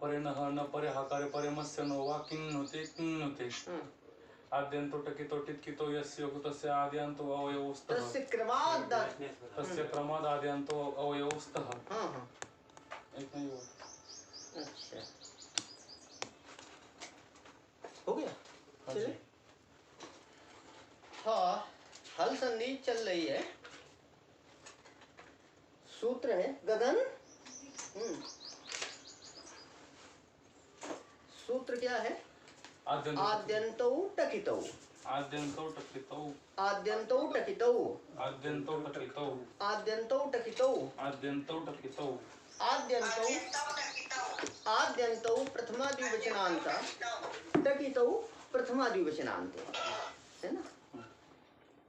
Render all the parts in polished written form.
परे न परे हकारे परे मत्स्य नो वा किन्नुते आद्यंतो टकितो टित्कितो यस्य युक्तस्य आद्यंतो अवयवस्तः तस्य क्रमाद आद्यंतो अवयवस्तः। इतना ही हुआ। अच्छा हो गया। चले हाँ, हल संधि चल रही है। सूत्र है गगन। सूत्र क्या है? आद्यंतौ टकितौ आद्यंतो टकितो आद्यंतौ टकितौ आद्यंतो टकितो आद्यंतौ टकितौ आद्यंतो टकितो आद्यंतौ आद्यंतौ प्रथमा द्विवचनांत टकितौ प्रथमा द्विवचनांत, है ना।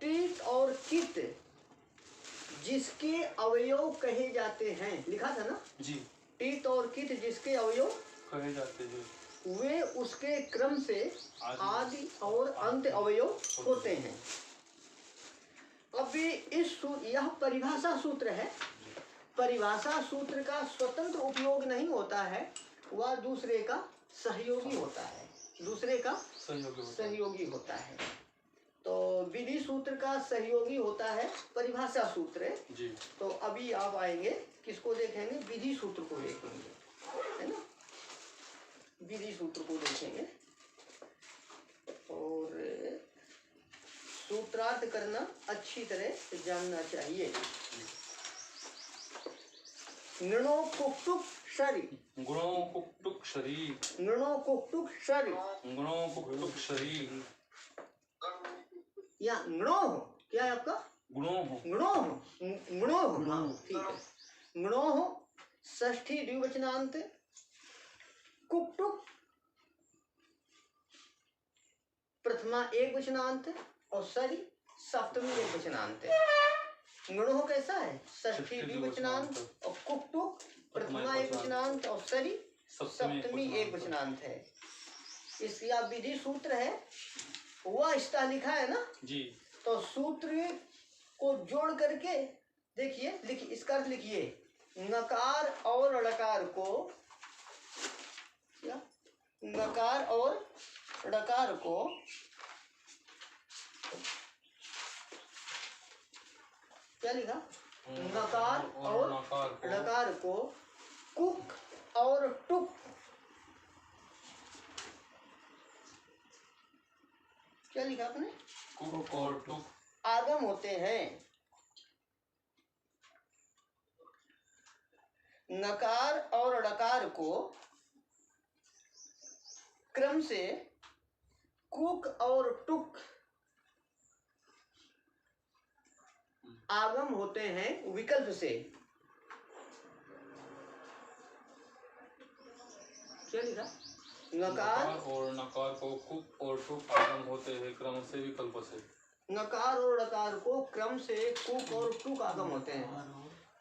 टित और कित जिसके अवयव कहे जाते हैं, लिखा था ना जी। टित और कित जिसके अवयव कहे जाते हैं वे उसके क्रम से आदि और अंत अवयव होते हैं। अभी यह परिभाषा सूत्र है। परिभाषा सूत्र का स्वतंत्र उपयोग नहीं होता है, वह दूसरे का सहयोगी होता है, दूसरे का सहयोगी होता है। तो विधि सूत्र का सहयोगी होता है परिभाषा सूत्र जी। तो अभी आप आएंगे किसको देखेंगे? विधि सूत्र को देखेंगे, है ना। विधि सूत्र को देखेंगे और सूत्रार्थ करना अच्छी तरह से जानना चाहिए। नृणो कुक्तुक शरी गुणो कुक्तुक शरी नृणो कुक्तुक शरी गुणो कुक्तुक शरी या गणो क्या है आपका? गणो हाँ ठीक है। गणो षष्ठी द्विवचनांत, कुक्तुक प्रथमा एक वचनांत और सरी सप्तमी एक वचनांत। गणो कैसा है? षष्ठी द्विवचनांत और कुक्तुक प्रथमा एक वचनांत और सरी सप्तमी एक वचनांत है। इसकी आप विधि सूत्र है वह स्था लिखा है ना जी। तो सूत्र को जोड़ करके देखिए, लिखिए इसका अर्थ लिखिए। नकार और ड़कार को क्या? नकार और ड़कार को क्या लिखा? नकार और ड़कार को कुक और टुक क्या लिखा आपने? कुक और टुक आगम होते हैं। नकार और ड़कार को क्रम से कुक और टुक आगम होते हैं विकल्प से। क्या लिखा? नकार और नकार को कुक और टुक आगम होते हैं क्रम से विकल्प से। नकार और ड़कार को क्रम से कुक और टुक आगम होते हैं।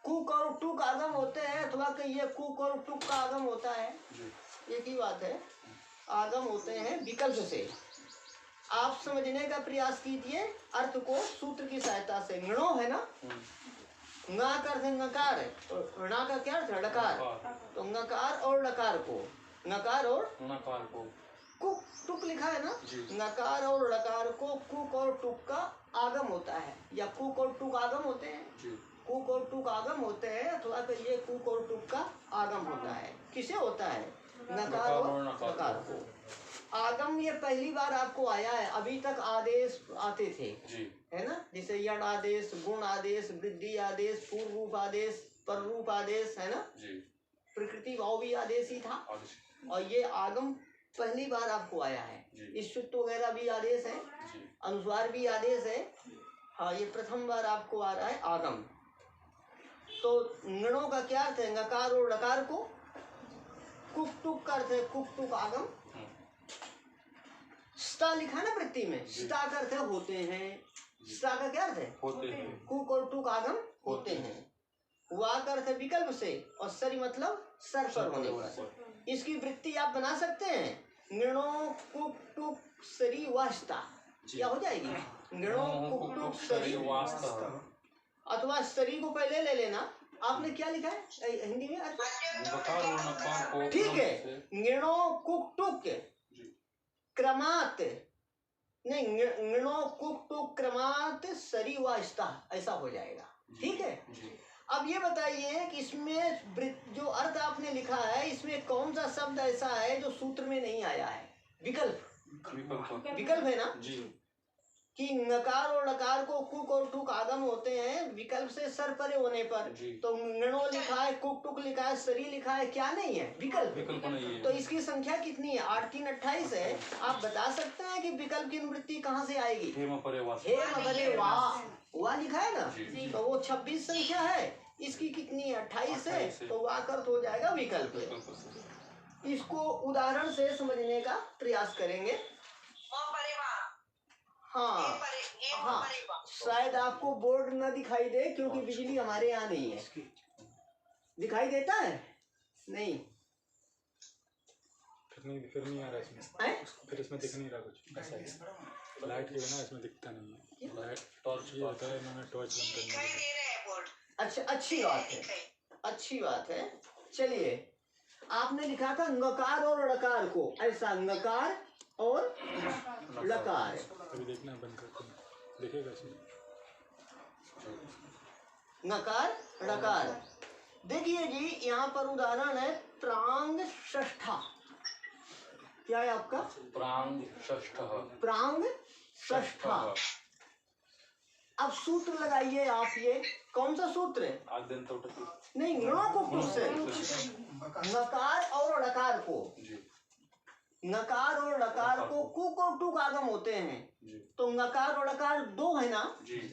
कुक और टुक आगम होते हैं अथवा ये कुक और टुक का आगम होता है, एक ही बात है। आगम होते हैं विकल्प से। आप समझने का प्रयास कीजिए अर्थ को सूत्र की सहायता से। गणो है ना, ङा का अर्थ नकार है और णा का क्या अर्थ है? ड़कार। तो नकार और ड़कार को, नकार और कुक टुक लिखा है ना। नकार और ड़कार को कुक और टुक का आगम होता है या कुक और टुक आगम होते हैं। कुक और टुक आगम होते हैं अथवा तो ये कुक और टुक का आगम होता है। किसे होता है? नकार और ड़कार को। आगम ये पहली बार आपको आया है, अभी तक आदेश आते थे है ना। जैसे यण आदेश, गुण आदेश, वृद्धि आदेश, पूर्व रूप आदेश, पर रूप आदेश, है ना। प्रकृति भाव भी आदेश ही था और ये आगम पहली बार आपको आया है। ईश्वत्व वगैरह भी आदेश है, अनुस्वार भी आदेश है। हाँ, ये प्रथम बार आपको आ रहा है आगम। तो गणों का क्या अर्थ है? नकार और ड़कार को कुक टुक का अर्थ है कुक टुक आगम। स्टा लिखा ना वृत्ति में, स्टा का अर्थ है होते हैं। स्टा का क्या अर्थ है? होते हैं। कुक और टुक आगम होते हैं। वा का अर्थ है विकल्प से और सरी मतलब सर पर होने पर। इसकी वृत्ति आप बना सकते हैं। गणो कुक टुक सरी वास्ता, क्या हो जाएगी? गणो कुक टुक सरी वास्ता। अथवा सरी को पहले ले लेना आपने क्या लिखा है हिंदी में? नकार और नकार को ठीक क्रम है, से- ङिणो कुक टुक क्रमात नहीं, ङिणो कुक टुक क्रमात सरी व स्था, ऐसा हो जाएगा। ठीक है, जी। अब ये बताइए कि इसमें जो अर्थ आपने लिखा है इसमें कौन सा शब्द ऐसा है जो सूत्र में नहीं आया है? विकल्प विकल्प है ना जी। कि नकार और लकार को कुक और टुक आगम होते हैं विकल्प से सर परे होने पर। जी। तो ङिणो लिखा है, कुक टुक लिखा है, सरी लिखा है, क्या नहीं है? विकल्प नहीं है। तो इसकी संख्या कितनी है? 8 3 28 है। आप बता सकते हैं कि विकल्प की निवृत्ति कहाँ से आएगी? हेम परे वास। हेम परे वाह लिखा है ना, जी। तो वो 26 संख्या है, इसकी कितनी है? 28 है, तो वाक अर्थ हो जाएगा विकल्प। इसको उदाहरण से समझने का प्रयास करेंगे। हाँ हाँ, शायद आपको बोर्ड न दिखाई दे क्योंकि बिजली हमारे यहाँ नहीं है। दिखाई देता है? नहीं, फिर नहीं आ रहा इसमें। फिर इसमें दिख नहीं रहा कुछ ऐसा है। लाइट के बिना इसमें दिखता नहीं है। लाइट टॉर्च ये होता है, मैंने टॉर्च बंद करनी है। अच्छा, अच्छी बात है, अच्छी बात है। चलिए, आपने लिखा था ङकार और ड़कार को, ऐसा ङकार और लकार। अभी देखना बंद करते हैं, दिखेगा इसमें। ङकार ड़कार। देखिए जी, यहाँ पर उदाहरण है प्रांग षष्ठा। क्या है आपका? प्रांग षष्ठः। प्रांग षष्ठा। अब सूत्र लगाइए आप, ये कौन सा सूत्र है? आद्यंत नहीं, ङणों को कुछ से नकार और ड़कार को, नकार और लकार को कुक और टुक आगम होते हैं। तो नकार और लकार दो है ना,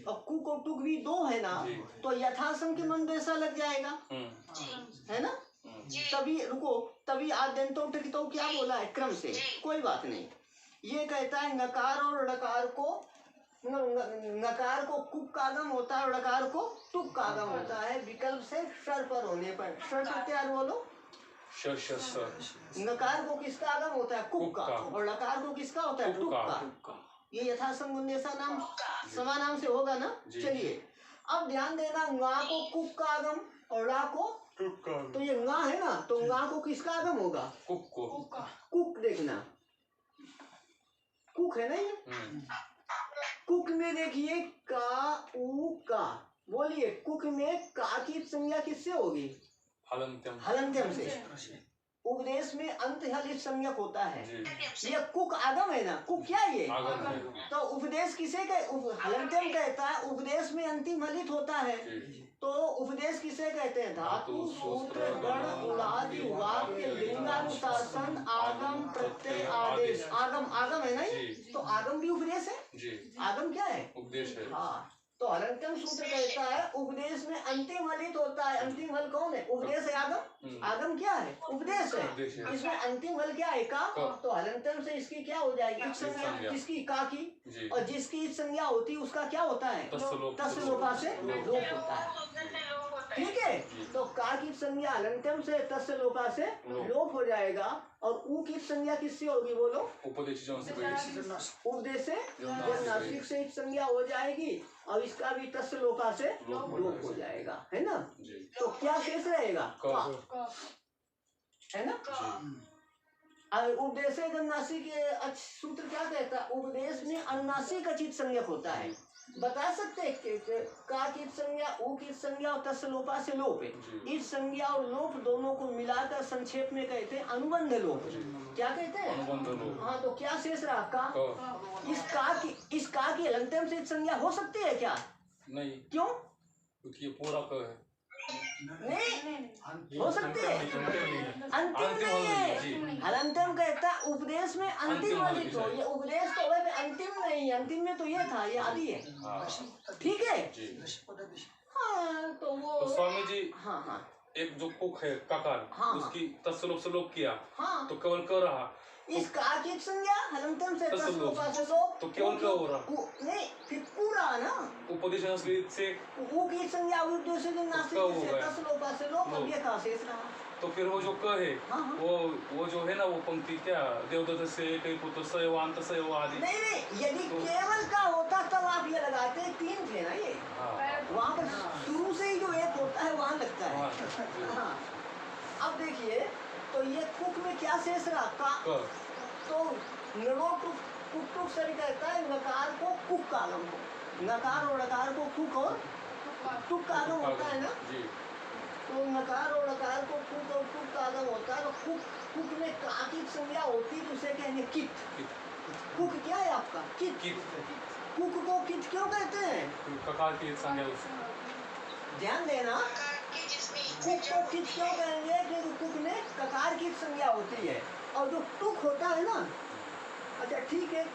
और कुक और टुक भी दो है ना, तो यथासंख्य के मन वैसा लग जाएगा, है ना। तभी रुको, तभी आद्यंतों तो क्या बोला है? क्रम से। कोई बात नहीं, ये कहता है नकार और लकार को, नकार को कुक का आगम होता है और लकार को टुक का आगम होता है विकल्प से शर पर होने पर। शर प्रत्यार बोलो। नकार को किसका आगम होता है? कुक का, और लकार को किसका होता है? टुक का। ये यथासंबंध नाम समानाम से होगा ना। चलिए, अब ध्यान देना, ङा को कुक का आगम और ला को टुक का। तो ये ङा है ना, तो ङा को किसका आगम होगा? कुक को। कुक देखना, कुक है ना ये। कुक में देखिए का उ का, बोलिए कुक में का की संज्ञा किससे होगी? हलंत्यम से। उपदेश में अंत हलित संज्ञक होता है। ये कुक आगम है ना, कुक क्या है ये? तो उपदेश किसे हलंत्यम कहता है? उपदेश में अंतिम हलित होता है, तो उपदेश किसे कहते हैं? धातु सूत्र गण उड़ादि वाक्य लिंगानुशासन आगम प्रत्यय आदेश। आगम आगम है ना ये, तो आगम भी उपदेश है। आगम क्या है? उपदेश है। हाँ, तो हलंत्यम सूत्र कहता है उपदेश में अंतिम हलित होता है। अंतिम हल कौन है? उपदेश है। आगम, आगम क्या है? उपदेश है। इसमें अंतिम हल क्या है? का। तो हलंत्यम से इसकी क्या हो जाएगी? इच संज्ञा। किसकी? का की। और जिसकी इच संज्ञा होती है उसका क्या होता है? तस्य लोपा से लोप होता है। ठीक है, तो का की संज्ञा हलंत्यम से तस्य लोपा से लोप हो जाएगा, और उ की संज्ञा किससे होगी? बोलो। उपदेश से जन्नासिक से संज्ञा हो जाएगी, और इसका भी तस्य लोपा से लोप हो जाएगा, है ना। तो क्या शेष रहेगा? का, है ना। उपदेश जन्नासिक सूत्र क्या कहता है? उपदेश में अनुनासिक अचित संज्ञक होता है। बता सकते हैं का की संज्ञा, उ की संज्ञा और तस्य लोपा से लोप है। इस संज्ञा और लोप दोनों को मिलाकर संक्षेप में कहते हैं अनुबंध लोप। क्या कहते हैं? अनुबंध लोप। हाँ, तो क्या शेष रहा? का। इस का की हलंत्यम से संज्ञा हो सकती है क्या? नहीं। क्यों? क्योंकि पूरा का है। नहीं हो सकती है, अंतिम नहीं है। हलंत्यम कहता है उपदेश में अंतिम हलित हो। ये उपदेश तो वह अंतिम नहीं, अंतिम में तो ये था, ये आदि है। ठीक है। हाँ, तो वो तो स्वामी जी, हाँ हाँ, एक जो कुक है काकार, उसकी तस्य से लोप किया, हाँ, तो केवल कर रहा। इस का की संज्ञा हलंत्यम से तस्य लोपा से लोप, तो केवल क्या हो रहा? नहीं, फिर पूरा ना उपदेश से उ की संज्ञा उपदेश से तस्य लोपा से लोप, अब ये का शेष रहा। तो फिर वो जो क है हाँ, हाँ। वो जो है ना वो पंक्ति क्या देवदत्त से कई पुत्र सयवांत सयव आदि। नहीं नहीं, यदि तो- केवल का होता तब आप ये लगाते, तीन थे ना ये, हाँ वहाँ पर शुरू से ही जो एक होता है वहाँ लगता है। वहाँ। हाँ। अब देखिए, तो ये कुक में क्या शेष रहा का, क तो नड़ो टुक कुक टुक सरी कहता है नकार को कुक का आगम हो, नकार और लकार को कुक और टुक का आगम होता है ना। जी तो नकार और लकार को कुक और टुक का आगम होता है। तो कुक कुक में का की संज्ञा होती है, उसे कहेंगे कित। कुक क्या है आपका? कित। कुक को कित क्यों कहते हैं? ककार की संज्ञा उस ध्यान देना, कुक को कित क्यों कहेंगे? क्योंकि कुक में ककार की संज्ञा होती है। और जो टुक होता है ना, अच्छा ठीक है,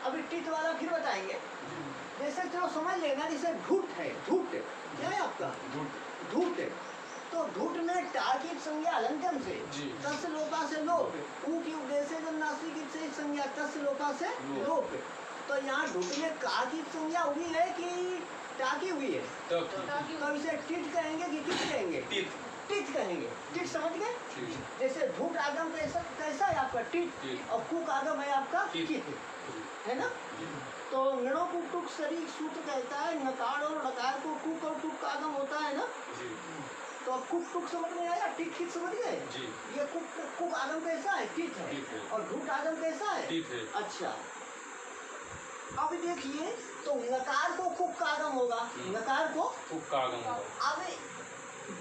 अभी टिट वाला फिर बताएंगे। जैसे चलो समझ लेना, जैसे ढूट है, ढूट क्या है आपका? ढूट। तो ढूट में टा की संज्ञा अलंकन से, जी। तस लोपा से लोप, ऊ की उद्देश्य जब नासिक से संज्ञा तस लोपा से लोप। तो यहाँ ढूट में का की संज्ञा हुई है कि टा की हुई है? तो इसे टिट कहेंगे कि किट कहेंगे? टिट कहेंगे। टिट समझ गए? जैसे ढूट आगम कैसा कैसा है आपका? टिट। और कुक आगम है आपका किट, है ना। तो नड़ो कुक टुक सरी सूत्र कहता है नकार और लकार को कुक और टुक का आगम होता है ना। तो अब कुक टुक समझ में आया, टिट किट समझ गए? ये कुक आगम कैसा है? किट है। और ढूट आगम कैसा है? अच्छा, अब देखिए, तो नकार को कुक का आगम होगा, नकार को कुक का आगम होगा। अब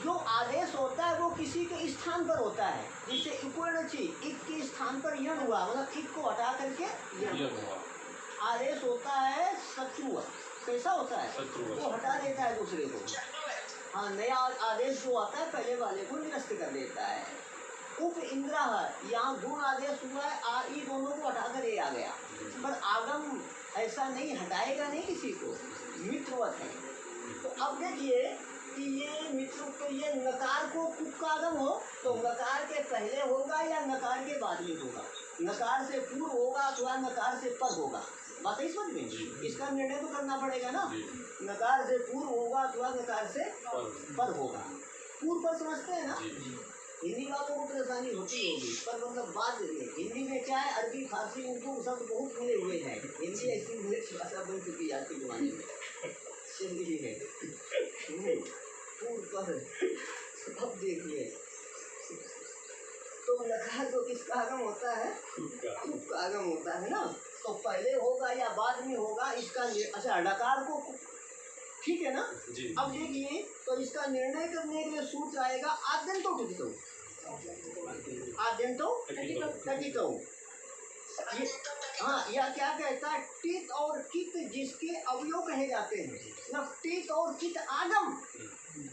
जो आदेश होता है वो किसी के स्थान पर होता है। जैसे इक्वलची, इक के स्थान पर यण हुआ, मतलब इक को हटा करके यण हुआ। आदेश होता है शत्रु, कैसा होता है? वो हटा देता है दूसरे को। हाँ, नया आदेश जो आता है पहले वाले को निरस्त कर देता है। उप इंद्रा, यहाँ गुण आदेश हुआ है, आ ई दोनों को हटाकर ए आ गया। पर आगम ऐसा नहीं, हटाएगा नहीं किसी को, मित्रवत है। तो अब देखिए कि ये मित्र, तो ये नकार को कुक का आगम हो तो नकार के पहले होगा या नकार के बाद में होगा? नकार से पूर्व होगा अथवा नकार से पर होगा? बात है समझ में? इसका निर्णय तो करना पड़ेगा ना। नकार से पूर्व होगा अथवा नकार से पर होगा। पूर्व पर समझते हैं ना। हिंदी वालों को परेशानी होती होगी, पर मतलब बात हिंदी में क्या है, अरबी फारसी उर्दू शब्द बहुत मिले हुए हैं। हिंदी ऐसी इंग्लिश भाषा बन चुकी है आज के जमाने में, चलिए है पूर्व पर। अब देखिए, तो नकार को किसका आगम होता है? कुक का आगम होता है ना। तो पहले होगा या बाद में होगा इसका अच्छा, लकार को ठीक है ना। अब देखिए, तो इसका निर्णय करने के लिए सूत्र आएगा आद्यंतो टकितो, आद्यंतो टकितो। हाँ, यह क्या कहता है? टित और कित जिसके अवयव कहे जाते हैं, मतलब टित और कित आगम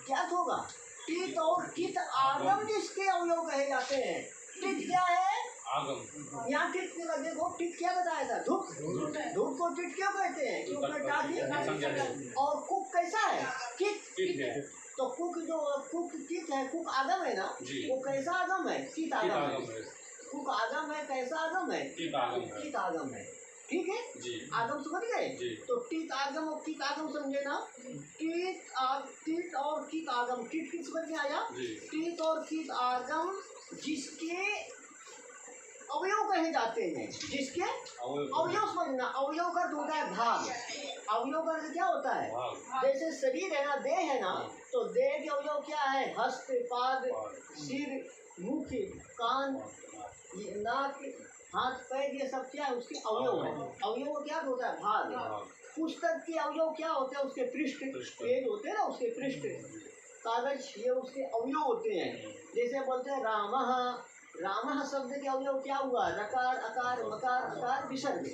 क्या होगा? टित और कित आगम जिसके अवयव कहे जाते हैं। टित क्या है? आगम। यहाँ टिट के लगे देखो, टिट क्या बताया था? धूप। धूप को टिट क्यों कहते हैं? क्योंकि और कुक कैसा है? कित। तो कुक जो कुक कित है, कुक आगम है ना, वो कैसा आगम है? कित आगम है। कुक आगम है, कैसा आगम है? कित आगम है। ठीक है, आगम समझ गए? तो टित आगम और कित आगम समझे ना। टिट और कित आगम, टिट किस समझ में आया? टिट और कित आगम जिसके अवयव कहे जाते हैं, जिसके अवयव समझना। अवयव का होता है भाग। अवयव का क्या होता है? जैसे शरीर है ना, देह है ना, तो देह के अवयव क्या है? हस्त, पाद, सिर, मुख, कान, नाक, हाथ, पैर, ये सब क्या है? उसके अवयव है। अवयव को क्या होता है? भाग। पुस्तक के अवयव क्या होते हैं? उसके पृष्ठ, पेज होते हैं ना, उसके पृष्ठ। कागज, ये उसके अवयव होते हैं। जैसे बोलते हैं रामः, रामः शब्द के अवयव क्या हुआ? रकार, अकार, मकार, अकार, विसर्ग।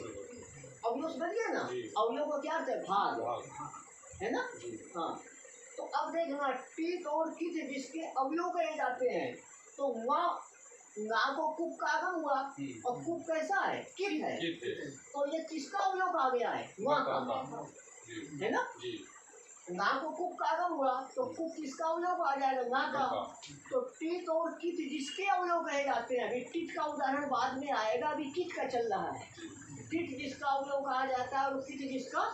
अवयव समझ गए ना। अवयव को क्या अर्थ है? भाग, है ना। हाँ, तो अब देखना, टित और कित जिसके अवयव कहे जाते हैं, तो वहाँ ना को कुक का आगम हुआ, और कुक कैसा है? कित है। तो ये किसका अवयव आ गया है? वहाँ का, है ना। ना को कुक का आगम हुआ तो कुक किसका अवयव आ जाएगा? ना का। तो टित और कित जिसके अवयव कहे जाते हैं। अभी टित का उदाहरण बाद में आएगा, अभी कित का चल रहा है। टित जिसका अवयव कहा जाता है और कित जिसका,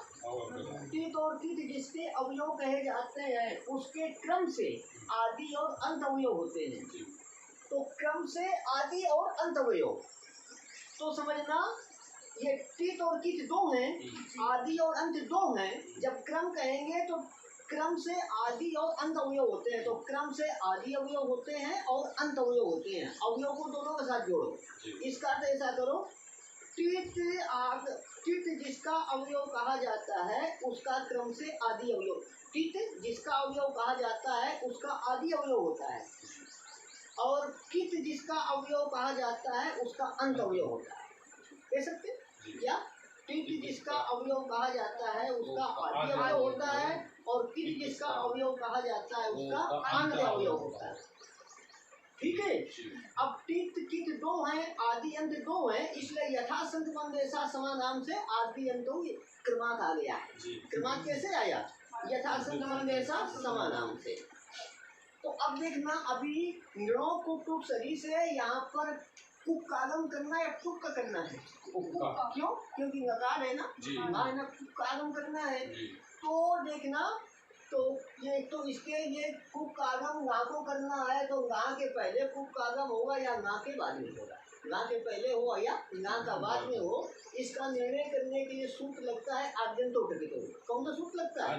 टित और कित जिसके अवयव कहे जाते हैं, उसके क्रम से आदि और अंत अवयव होते हैं। तो क्रम से आदि और अंत अवयव। तो समझना ये टित और कित दो हैं, आदि और अंत दो हैं। जब क्रम कहेंगे तो क्रम से आदि और अंत अवयव होते हैं। तो क्रम से आदि अवयव होते हैं और अंत अवयव होते हैं। अवयव को दोनों के साथ जोड़ो। इसका अर्थ ऐसा करो, टित जिसका अवयव कहा जाता है उसका क्रम से आदि अवयव, टित जिसका अवयव कहा जाता है उसका आदि अवयव होता है, और कित जिसका अवयव कहा जाता है उसका अंत अवयव होता है। कह सकते क्या? टित जिसका अवयव कहा जाता है उसका आदि अवयव होता है, और कित जिसका अवयव कहा जाता है उसका अंत अवयव होता है। ठीक है। अब टित कित दो हैं, आदि अंत दो हैं, इसलिए यथा संत मंदेशा समानाम से आदि अंतों क्रमांक आ गया है। क्रमांक कैसे आया? यथा संत मंदेशा समानाम से। तो अब देखना, अभी नृणों को टुक सरी से यहाँ पर कुक का आगम करना है या टुक का करना है? क्यों? क्योंकि नकार है ना, ना कुक का आगम करना है। तो देखना, तो ये तो इसके ये कुक का आगम गा को करना है, तो गा के पहले कुक का आगम होगा या गा के बाद में होगा? गा के पहले हो या गा का बाद में हो, इसका निर्णय करने के लिए सूत्र लगता है आद्यंतो टकितो। कौन सा सूत्र लगता है?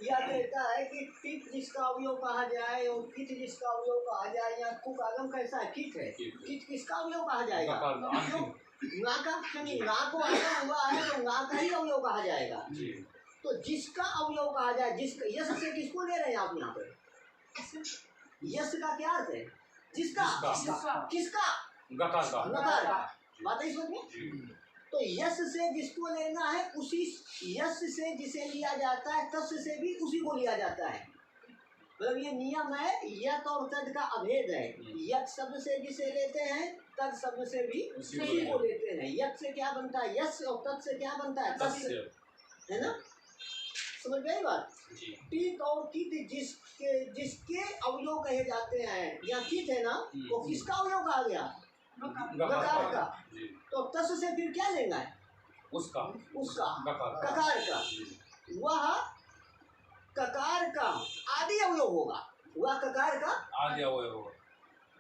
या कहता है कि टित जिसका अवयव कहा जाए और कित जिसका अवयव कहा जाए, या कुक आगम कैसा है? कित है। कित किसका अवयव कहा जाएगा? गा का, क्योंकि गा को आगम हुआ है तो गा का ही अवयव कहा जाएगा। तो जिसका अवयव कहा जाए, जिसका, यश से किसको ले रहे हैं आप यहाँ पे? यश का क्या अर्थ है? जिसका, किसका? नकार का। बात है समझ में? तो यश से जिसको लेना है, उसी यश से जिसे लिया जाता है तस् से भी उसी को लिया जाता है। मतलब ये नियम है, यत और तद का अभेद है। यत शब्द से जिसे लेते हैं तद शब्द से भी उसी को लेते हैं। यत से क्या बनता है? यश, और तद से क्या बनता है? तस्, है ना? समझ गई बात? टित और कित जिसके अवयव कहे जाते हैं, या कित है ना, वो किसका अवयव कहा गया? गकार का। तो तस से फिर क्या लेना है? उसका ककार का। वह ककार का आदि अवयव होगा। वह ककार का आदि अवयव होगा।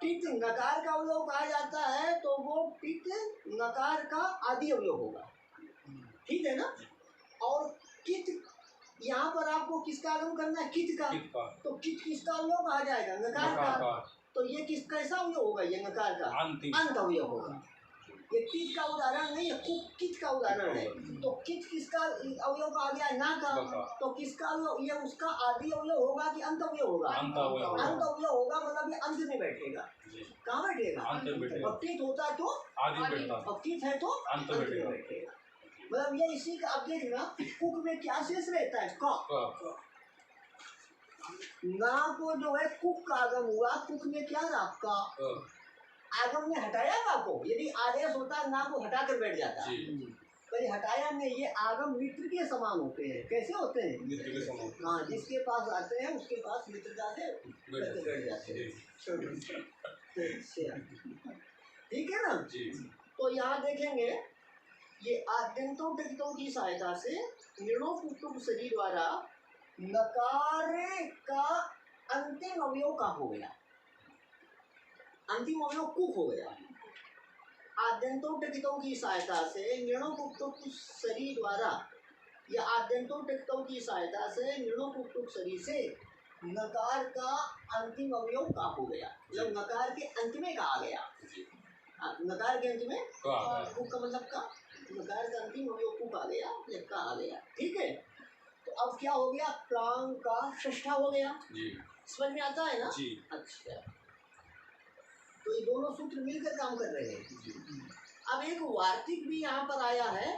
टित नकार का अवयव कहा जाता है तो वो टित नकार का आदि अवयव होगा। ठीक है ना? और कित, यहाँ पर आपको किसका आगम करना है? कित का। तो कित किसका अवयव कहा जाएगा? नकार का। तो ये किस कैसा अवयव होगा? ये नकार का अंत अवयव होगा। ये कित का उदाहरण नहीं है, कित का उदाहरण है। तो कित किसका अवयव कहा गया? ना का। तो किसका अवयव? ये उसका आदि अवयव होगा कि अंत अवयव होगा? अंत अवयव होगा। मतलब ये अंत में बैठेगा। कहाँ बैठेगा? और कित होता है तो आदि, और कित है तो अंत में बैठेगा। मतलब ये इसी का, अब देखना कुक में क्या शेष रहता है? क। ना को जो है कुक का आगम हुआ, कुक में क्या रहा? का। आगम में हटाया का को, यदि आदेश होता है ना को हटा कर बैठ जाता है, पर ये हटाया नहीं। ये आगम मित्र के समान होते हैं। कैसे होते हैं? मित्र के समान। हाँ, जिसके पास आते हैं उसके पास मित्रता से बैठ जाते हैं। ठीक है ना? तो यहाँ देखेंगे, ये आद्यंतों टकितों की सहायता से निर्णों पुटुक सजी द्वारा नकार का अंतिम अवयव का हो गया। अंतिम अवयव कुक हो गया। आद्यंतों टकितों की सहायता से निर्णों पुटुक सरी द्वारा, या आद्यंतों टकितों की सहायता से निर्णों पुटुक सरी से नकार का अंतिम अवयव का हो गया। मतलब नकार के अंत में का आ गया। नकार के अंत में कुक का मतलब का, नकार का अंतिम अवयव कुक आ गया, का आ गया। ठीक है। तो अब क्या हो गया? प्रांग का षष्ठा हो गया। समझ में आता है ना? अच्छा, तो ये दोनों सूत्र मिलकर काम कर रहे हैं। अब एक वार्तिक भी यहाँ पर आया है,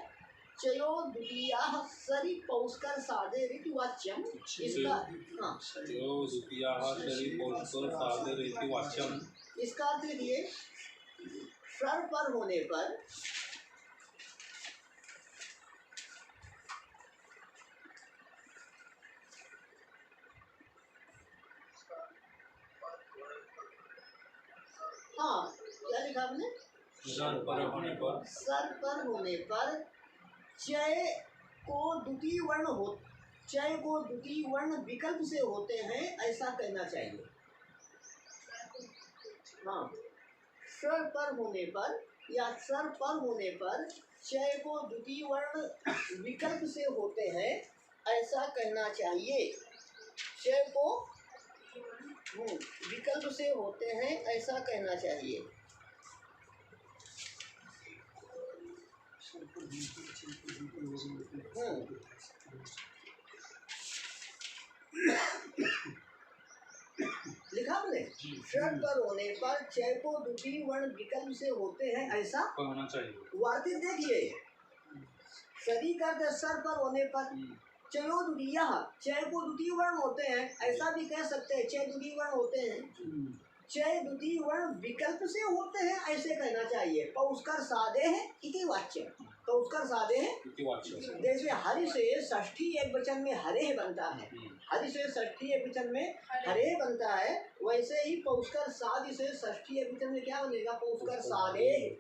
चयो द्वितीया सरी पौष्कर साधे ऋतु वाच्यम। इसका, हाँ, चयो द्वितीया सरी पौष्कर साधे ऋतु वाच्यम, इसका अर्थ ये सर पर होने पर हाँ, क्या लिखा आपने? सर पर होने पर चय को द्वितीय वर्ण हो, चय को द्वितीय वर्ण विकल्प से होते हैं, ऐसा कहना चाहिए। हाँ, स्वर पर होने पर या स्वर पर होने पर चय को द्वितीय वर्ण विकल्प से होते हैं ऐसा कहना चाहिए। चय को विकल्प से होते हैं ऐसा कहना चाहिए। लिखा हमने, स्वर पर होने पर चय को द्वितीय वर्ण विकल्प से होते हैं ऐसा होना चाहिए। वार्तिक देखिए, सदी करते स्वर पर होने पर चयो द्वितीय, चय को द्वितीय वर्ण होते हैं ऐसा भी कह सकते हैं। चय द्वितीय वर्ण होते हैं, चय द्वितीय वर्ण विकल्प से होते हैं ऐसे कहना चाहिए। पौष्कर सादे हैं इति वाच्य, पौष्कर सादे हैं। जैसे हरि से षष्ठी एक वचन में हरे बनता है, हरि से षष्ठी एक वचन में हरे बनता है, वैसे ही पौष्कर साद से षष्ठी एक वचन में क्या बनेगा? पौष्कर सादे।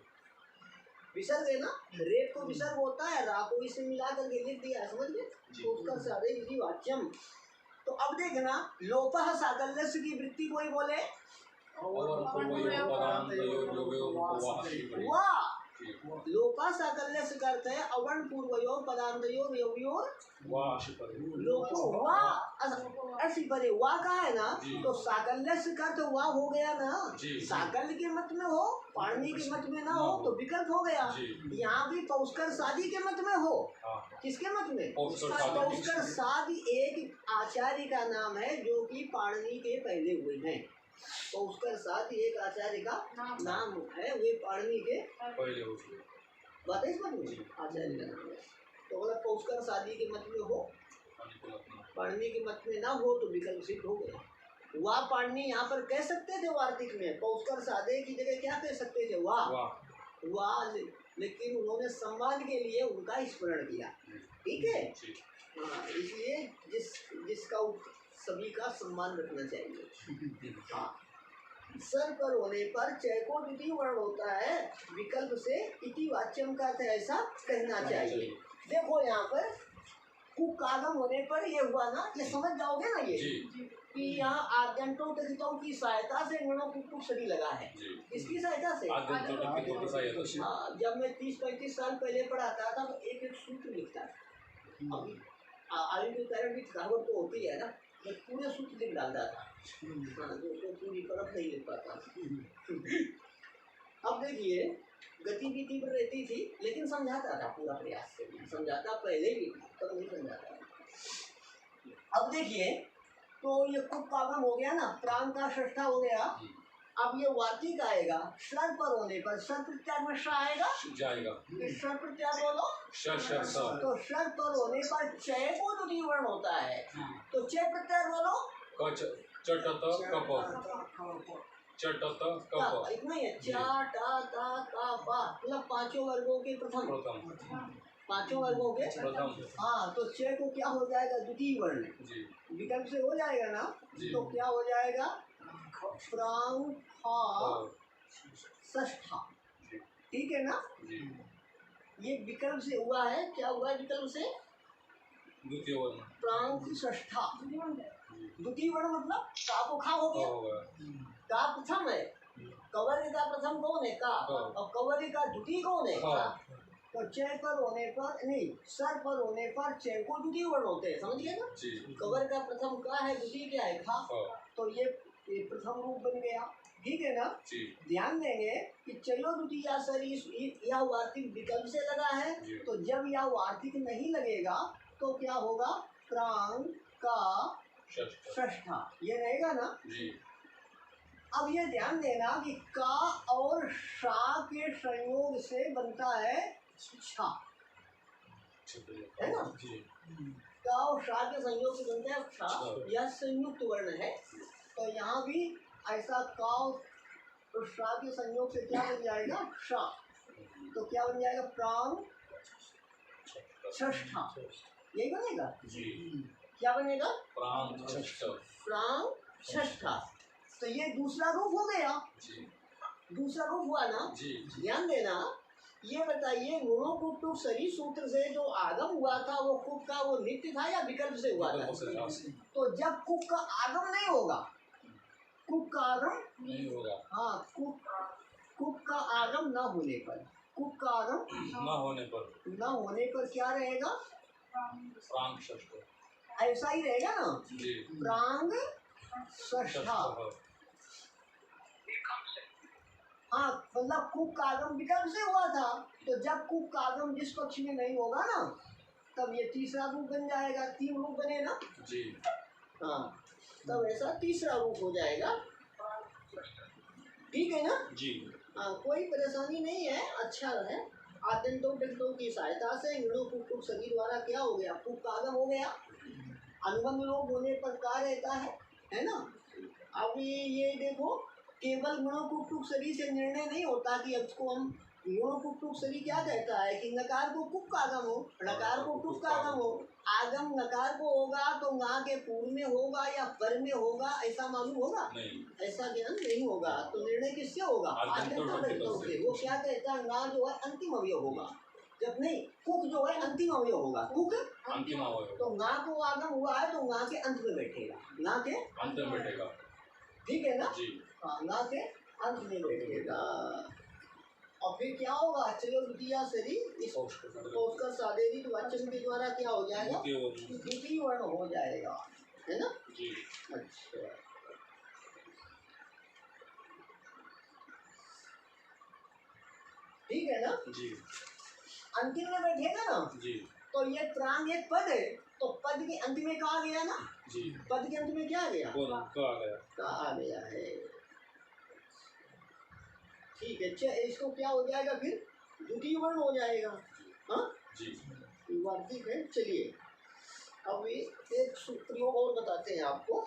विसर्ग है ना, रेप को विसर्ग होता है, रा को इसे मिला करके लिख दिया, समझ गए? पौष्कर सादे इति वाच्यम। तो अब देखना, लोपः साकल्यस्य की वृत्ति कोई बोले वाह, लोपा साकल्यस्य का अर्थ है अवर्ण पूर्वयोर पदांतयोर यवयोर लोपो वाह ऐसी परे वाह का है ना, तो साकल्यस्य का अर्थ वाह हो गया ना। साकल्य के मत में हो, पाणिनि के मत में ना हो तो विकल्प हो गया। यहाँ भी पौष्कर सादी के मत में हो, किसके मत में? पौष्कर सादी एक आचार्य का नाम है जो कि पाणिनि के पहले हुए हैं। पौष्कर सादी एक आचार्य का नाम है, वे पाणिनि के पहले हुए। बात है, समझ में? आचार्य का नाम है तो अगर पौष्कर सादी के मत में हो, पाणिनि के मत में ना हो तो विकल्प सिद्ध हो गया। वाह पाणिनि यहाँ पर कह सकते थे वार्तिक में, पौष्कर सादे की जगह क्या कह सकते थे? वाह वाह, लेकिन उन्होंने सम्मान के लिए उनका स्मरण किया। ठीक है, हाँ, इसलिए जिसका सभी का सम्मान रखना चाहिए। हाँ, सर पर होने पर चय को द्वितीय वर्ण होता है विकल्प से इति वाच्यम का अर्थ ऐसा कहना चाहिए। देखो यहाँ पर कुक आगम होने पर ये हुआ ना, ये समझ जाओगे ना ये कि यहाँ आद्यंतों तथितों की सहायता से गणों कुक सदी लगा है। किसकी सहायता से? हाँ, जब मैं 30-35 साल पहले पढ़ाता था तो एक एक सूत्र लिखता था। अभी आयु के कारण भी थकावट तो होती है ना, मैं पूरे सूत्र लिख डालता था। हाँ, तो पूरी परत नहीं लिख पाता। अब देखिए, गति भी तीव्र रहती थी लेकिन समझाता था पूरा प्रयास से, समझाता पहले भी था तब नहीं समझाता। अब देखिए, तो ये कुक आगम हो गया ना, प्राण का षष्ठा हो गया। अब ये वार्तिक आएगा, स्वर पर होने पर स्वर प्रत्यार में श आएगा जाएगा। स्वर प्रत्यार बोलो तो स्वर पर होने पर चय को द्वितीय वर्ण होता है, तो चय प्रत्यार बोलो इतना ही है। चा टा ता का पा, मतलब पांचों वर्गों के प्रथम, पांचों वर्गों के प्रथम। हाँ, तो चय को क्या हो जाएगा? द्वितीय वर्ण, विकल्प से हो जाएगा ना, तो क्या हो जाएगा? प्रांग षष्ठा। ठीक है ना, ये विकल्प से हुआ है। क्या हुआ है विकल्प से? द्वितीय वर्ण, प्रांग षष्ठा। द्वितीय वर्ण मतलब का को खा हो गया, का प्रथम है, कवर्ग का प्रथम कौन है? का, और कवर्ग का द्वितीय कौन है? का। तो चय पर होने पर नहीं, सर पर होने पर चय को द्वितीय वर्ण होते हैं, समझ गए ना? कवर्ग का प्रथम का है, द्वितीय क्या है? खा। तो ये प्रथम रूप बन गया। ठीक है ना? ध्यान देंगे कि चलो द्वितीय सर यह वार्तिक विकल्प से लगा है, तो जब यह वार्तिक नहीं लगेगा तो क्या होगा? प्राण का षष्ठा, ये रहेगा ना? अब ये ध्यान देना कि का और शा के संयोग से बनता है छा, है ना? का और शा के संयोग से बनता है छा, यह संयुक्त वर्ण है। तो यहाँ भी ऐसा का और शा के संयोग से क्या बन जाएगा? शा। तो क्या बन जाएगा? प्राण षष्ठा, यही बनेगा। क्या बनेगा? प्राण षष्ठा। तो ये दूसरा रूप हो गया, दूसरा रूप हुआ ना। ध्यान देना, ये बताइए गुणों कुक टुक सरी सूत्र से जो आगम हुआ था वो कुक का वो नित्य था या विकल्प से हुआ था? तो जब कुक का आगम नहीं होगा, कुक का आगम नहीं होगा। हाँ, कुक का आगम न होने पर, कुक का आगम न होने पर क्या रहेगा? प्रांग षष्ठ। ऐसा ही रहेगा ना जी। प्रांग षष्ठा। हाँ, मतलब कुक का आगम विकल्प से हुआ था, तो जब कुक का आगम जिस पक्ष में नहीं होगा ना, तब ये तीसरा रूप बन जाएगा। 3 रूप बने ना जी। हाँ, तब ऐसा तीसरा रूप हो जाएगा। ठीक है ना जी। हाँ, कोई परेशानी नहीं है, अच्छा है। आद्यंतों टिकटों की सहायता से ऋणों कुक सभी द्वारा क्या हो गया? कुक का आगम हो गया। अनुबंध लोग होने पर क्या रहता है ना? अब ये देखो, केवल गुणों कुक सभी से निर्णय नहीं होता कि अब इसको हम गुणों कुक सभी क्या कहता है कि नकार को कुक का आगम हो, नकार को कुक का आगम हो। आगम नकार को होगा तो ना के पूर्व में होगा या पर में होगा, ऐसा मालूम होगा नहीं, ऐसा ज्ञान नहीं होगा। तो निर्णय किससे होगा? आद्यंतों से। वो क्या कहता है? ना जो है अंतिम अवयव होगा, जब नहीं कुक जो है अंतिम अवयव होगा। कुक अंतिम अवयव, तो ना को आगम हुआ है तो ना के अंत में बैठेगा, ना के अंत में बैठेगा। ठीक है ना जी। हाँ, ना के अंत में बैठेगा। और फिर क्या होगा? चलो द्वितीय शरीर इस उसका सादेरित वाचन के द्वारा क्या हो जाएगा? द्वितीय वर्ण हो जाएगा, है ना जी। अच्छा, ठीक है ना जी। अंतिम में बैठेगा ना जी। तो ये प्रांग एक पद है, तो पद के अंत में कहा गया ना जी। पद के अंत में क्या आ गया? आ गया है। ठीक है, अच्छा इसको क्या हो जाएगा? फिर द्वितीय वर्ण हो जाएगा। हाँ जी। ठीक है। चलिए अब एक प्रयोग और बताते हैं आपको।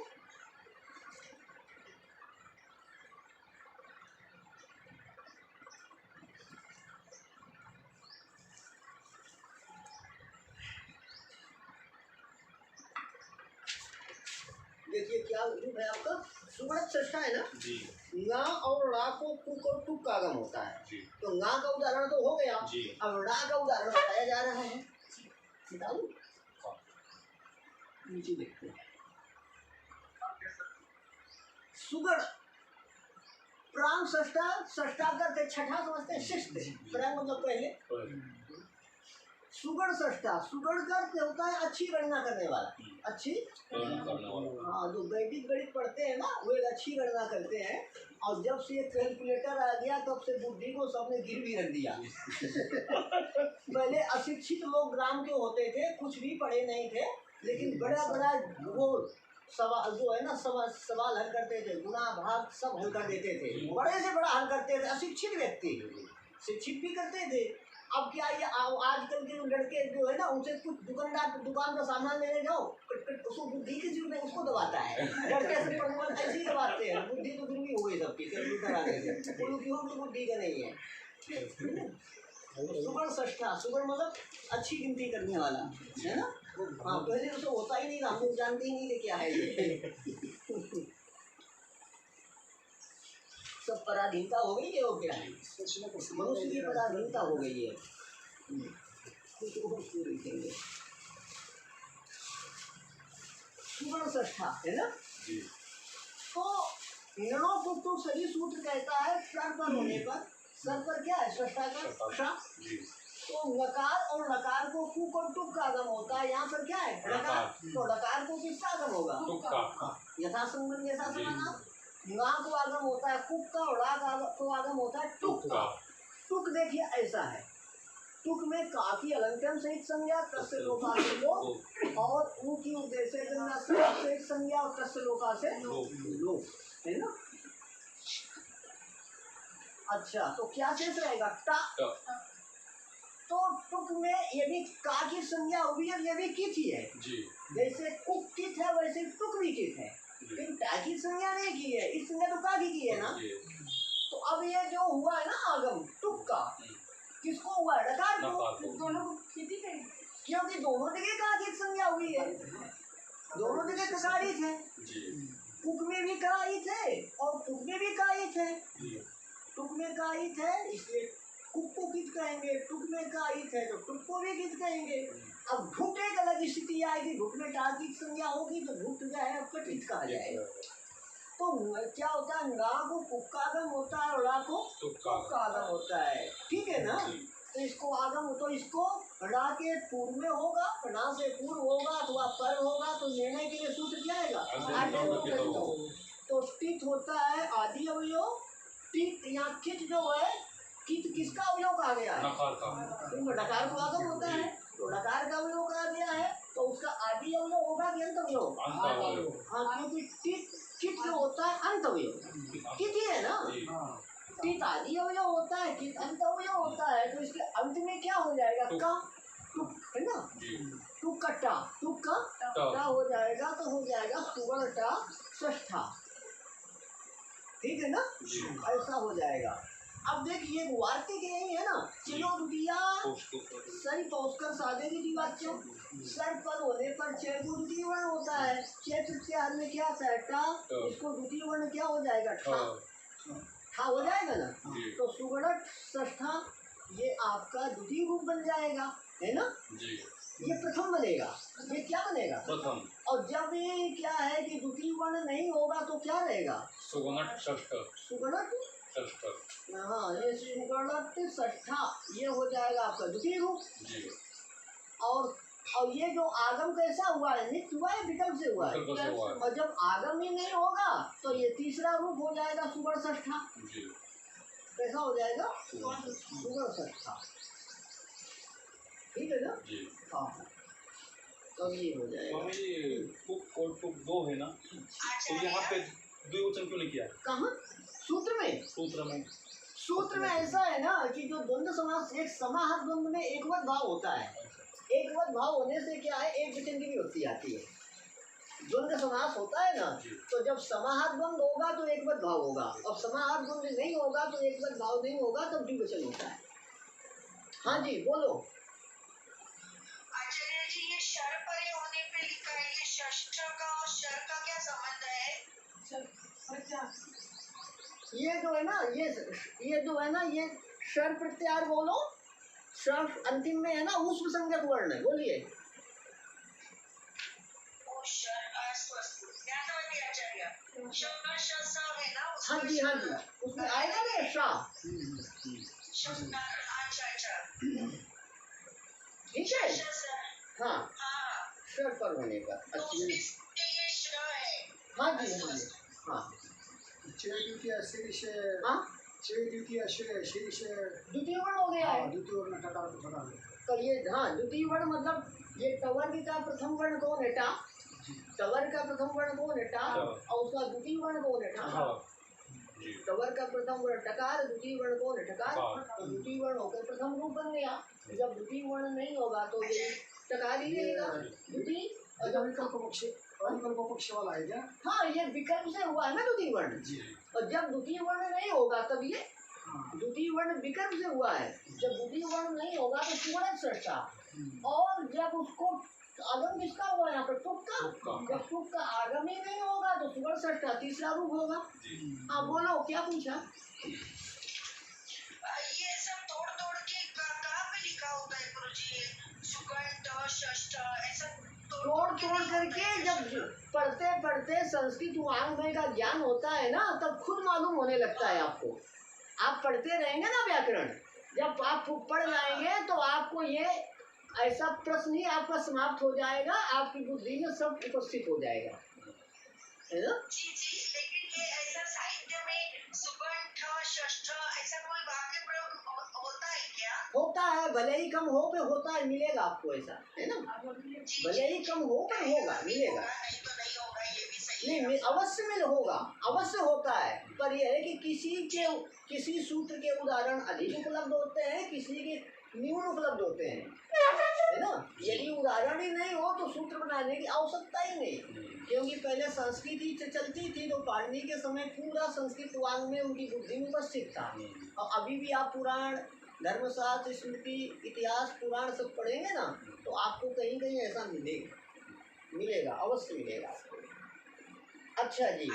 देखिए क्या रूप है आपका? सुगढ़ षष्ठा है ना जी। ना और रा को कुक और टुक का आगम होता है जी। तो ना का उदाहरण तो हो गया जी। अब रा का उदाहरण बताया जा रहा है। निकालू नीचे देखते हैं। सुगढ़ प्रांग षष्ठा, षष्ठा करते छठा समझते हैं, शिष्ट प्रांग मतलब पहले। सुगढ़ षष्ठा, सुगढ़ का अर्थ होता है अच्छी गणना करने वाला, अच्छी हाँ, जो वैदिक गणित पढ़ते हैं ना वो एक अच्छी गणना करते हैं। और जब से ये कैलकुलेटर आ गया तब से बुद्धि को सबने गिरवी रख दिया। पहले अशिक्षित लोग ग्राम के होते थे, कुछ भी पढ़े नहीं थे, लेकिन बड़ा बड़ा वो सवाल जो है ना सवाल हल करते थे, गुणा भाग सब हल कर देते थे, बड़े से बड़ा हल करते थे अशिक्षित व्यक्ति। शिक्षित भी करते थे। अब क्या ये आजकल के लड़के जो है ना उनसे कुछ दुकान का सामान लेने जाओ, उसको बुद्धि की जरूरत उसको दबाता है, लड़के से पढ़ने ऐसे ही दबाते हैं। बुद्धि तो फिर भी हो गई सबकी, कंप्यूटर आ गए, कोई बुद्धि का नहीं है। सुगढ़ षष्ठा, सुगढ़ मतलब अच्छी गिनती करने वाला, है ना हाँ, पहले तो होता ही नहीं था, हम लोग जानते ही नहीं थे क्या है ये। सब पराधीनता हो गई है, वो क्या है मनुष्य की पराधीनता हो गई है। सुगढ़ षष्ठा है ना तो ऋणों को सही सूत्र कहता है सर पर होने पर, सर पर क्या है? षष्ठा का ष, तो नकार और नकार को कुक और टुक का आगम होता है। यहाँ पर क्या है? नकार, तो नकार को किसका आगम होगा? यथा संबंध जैसा समाना। ना को आगम होता है कुक का और रा को आगम होता है टुक का। टुक देखिए ऐसा है, टुक में का की अलंकरण सहित संज्ञा, कस्य लोका से लोक, और ऊ की उद्देश्य सहित संज्ञा और कस्य लोका से लोक, है ना। अच्छा तो क्या शेष रहेगा? टा। तो टुक में यदि का की संज्ञा हुई है, ये भी कित ही है जी। जैसे कुक कित है वैसे टुक भी कित है, लेकिन टा की संज्ञा नहीं की है, इस संज्ञा तो का की है ना। तो अब ये जो हुआ है ना आगम टुक का, किसको हुआ है? डकार को। दोनों को कित है, क्योंकि दोनों जगह का की संज्ञा हुई है, दोनों जगह ककारी थे। कुक में भी का ही थे और टुक में भी का ही थे। टुक में का ही थे इसलिए कुक को कित कहेंगे, टुक में का ही थे तो टुक को भी कित कहेंगे। अब घुट एक अलग स्थिति आएगी, घुट में टा की संज्ञा होगी तो घुट जो है आपका कित कहा जाएगा। तो क्या होता है, ना को कुक का आगम होता है और रा को तुक का आगम होता है, ठीक है ना। तो इसको आगम, तो इसको रा के पूर्व में होगा, रा से पूर्व होगा अथवा पर होगा, तो निर्णय के लिए सूत्र क्या आएगा, आद्यंतो। तो टित होता है आदि अवयव। टित यहाँ कित जो है, कित किसका अवयव कहा गया है, नकार का। डकार को आगम होता है, तो डकार का अवयव कहा गया है, तो उसका आदि अवयव होगा कि अंत अवयव। हाँ, क्योंकि टित कित जो होता है अंत अवयव, कित ही है ना। कित आदि अवयव होता है, कित अंत अवयव होता है, तो इसके अंत में क्या हो जाएगा, का, टुक है ना, टुक का टा, टुक का टा हो जाएगा, तो हो जाएगा सुवर्ण टा षष्ठा, ठीक है ना, ऐसा हो जाएगा। अब देखिए वार्तिक यही है ना, चिलो द्वितीया सर पौष्कर साधे की वाच्य, सर पर होने पर चेत द्वितीय वर्ण होता है, चेत प्रत्याहार में क्या आता है, टा, इसको द्वितीय वर्ण क्या हो जाएगा, ठा हो जाएगा ना। तो सुवर्ण षष्ठा ये आपका द्वितीय रूप बन जाएगा, है ना, ये प्रथम बनेगा, ये क्या बनेगा, प्रथम। और जब ये क्या है कि द्वितीय वर्ण नहीं होगा तो क्या रहेगा, सुगणट षष्ठ, सुगणट षष्ठ। हाँ, ये सुगणट षष्ठा ये हो जाएगा आपका द्वितीय रूप। और ये जो आगम कैसा हुआ है, नित्य हुआ है, विकल्प से हुआ है, और जब आगम ही नहीं होगा तो ये तीसरा रूप हो जाएगा सुवर्ण षष्ठा। कैसा हो जाएगा, सुवर्ण षष्ठा, ठीक है ना। हाँ, तो ये हो जाएगा। स्वामी कुक और टुक दो है ना, तो यहाँ पे द्विवचन क्यों नहीं किया, कहाँ, सूत्र में, सूत्र में ऐसा है ना कि जो द्वंद्व समास, एक समाहार द्वंद्व में एकवत भाव होता है, एकवत भाव होने से क्या है, एक वचन की भी वृत्ति आती है। द्वंद्व समास होता है ना, तो जब समाहार द्वंद्व होगा तो एकवत भाव होगा, और समाहार द्वंद्व नहीं होगा तो एकवत भाव नहीं होगा, तब द्विवचन होता है। हाँ जी बोलो। आचार्य जी, ये शर परे होने पे लिखा है, ये षष्ठ का और शर का क्या संबंध है? ये जो है ना, ये जो है ना, ये शर प्रत्याहार बोलो, शर अंतिम में है ना, उस संज्ञक वर्ण है, बोलिए। हाँ जी हाँ जी, उसमें आएगा ना शाह, ठीक है। हाँ, शर पर होने पर, हाँ जी हाँ जी, हाँ द्वितीय वर्ण हो गया है, तो ये हाँ द्वितीय वर्ण मतलब ये टवर्ग का प्रथम वर्ण कौन है, टा, टवर्ग का प्रथम वर्ण कौन है, टा, और उसका द्वितीय वर्ण कौन है, ठा। टवर्ग का प्रथम वर्ण टकार, द्वितीय वर्ण कौन है, ठकार, तो द्वितीय वर्ण होकर प्रथम रूप बन गया। जब द्वितीय वर्ण नहीं होगा तो ये टकार ही रहेगा, द्वितीय। और जब विकल्प पक्ष वाला है क्या, हाँ ये विकल्प से हुआ है ना द्वितीय वर्ण, और जब द्वितीय वर्ण नहीं होगा तब ये द्वितीय वर्ण विकल्प से हुआ है, जब द्वितीय वर्ण नहीं होगा तो सुवर्ण षष्ठा, और जब उसको आगम किसका हुआ यहाँ पर, टुक का, जब टुक का आगम ही नहीं होगा तो सुवर्ण षष्ठा तीसरा रूप होगा। हाँ बोलो क्या पूछा, ये सब तोड़ तोड़ के कहाँ पे लिखा होता है गुरुजी, सुगंध षष्ठ ऐसा तोड़ तोड़ करके जब पढ़ते पढ़ते संस्कृत वाङ्मय का ज्ञान होता है ना, तब खुद मालूम होने लगता है आपको। आप पढ़ते रहेंगे ना व्याकरण, जब आप पढ़ जाएंगे तो आपको ये ऐसा प्रश्न ही आपका समाप्त हो जाएगा, आपकी बुद्धि में सब उपस्थित हो जाएगा, है ना। जी जी, लेकिन ये ऐसा साहित्य में सुगंध षष्ठ ऐसा कोई वाक्य प्रयोग होता है क्या? होता है, भले ही कम हो पे होता है, मिलेगा आपको ऐसा, है ना, भले ही कम हो पर होगा, मिलेगा, नहीं तो नहीं होगा, ये भी सही नहीं अवश्य में होगा, अवश्य होता है, पर यह है कि किसी सूत्र के उदाहरण अधिक उपलब्ध होते हैं, किसी के न्यून उपलब्ध होते हैं, है ना। यदि उदाहरण ही नहीं हो तो सूत्र बनाने की आवश्यकता ही नहीं, क्योंकि पहले संस्कृत ही चलती थी, तो पाणिनि के समय पूरा संस्कृत वाङ्मय उनकी बुद्धि में उपस्थित था। और अभी भी आप पुराण, धर्मशास्त्र, स्मृति, इतिहास, पुराण सब पढ़ेंगे ना, तो आपको कहीं कहीं ऐसा मिलेगा, अवश्य मिलेगा आपको। अच्छा जी,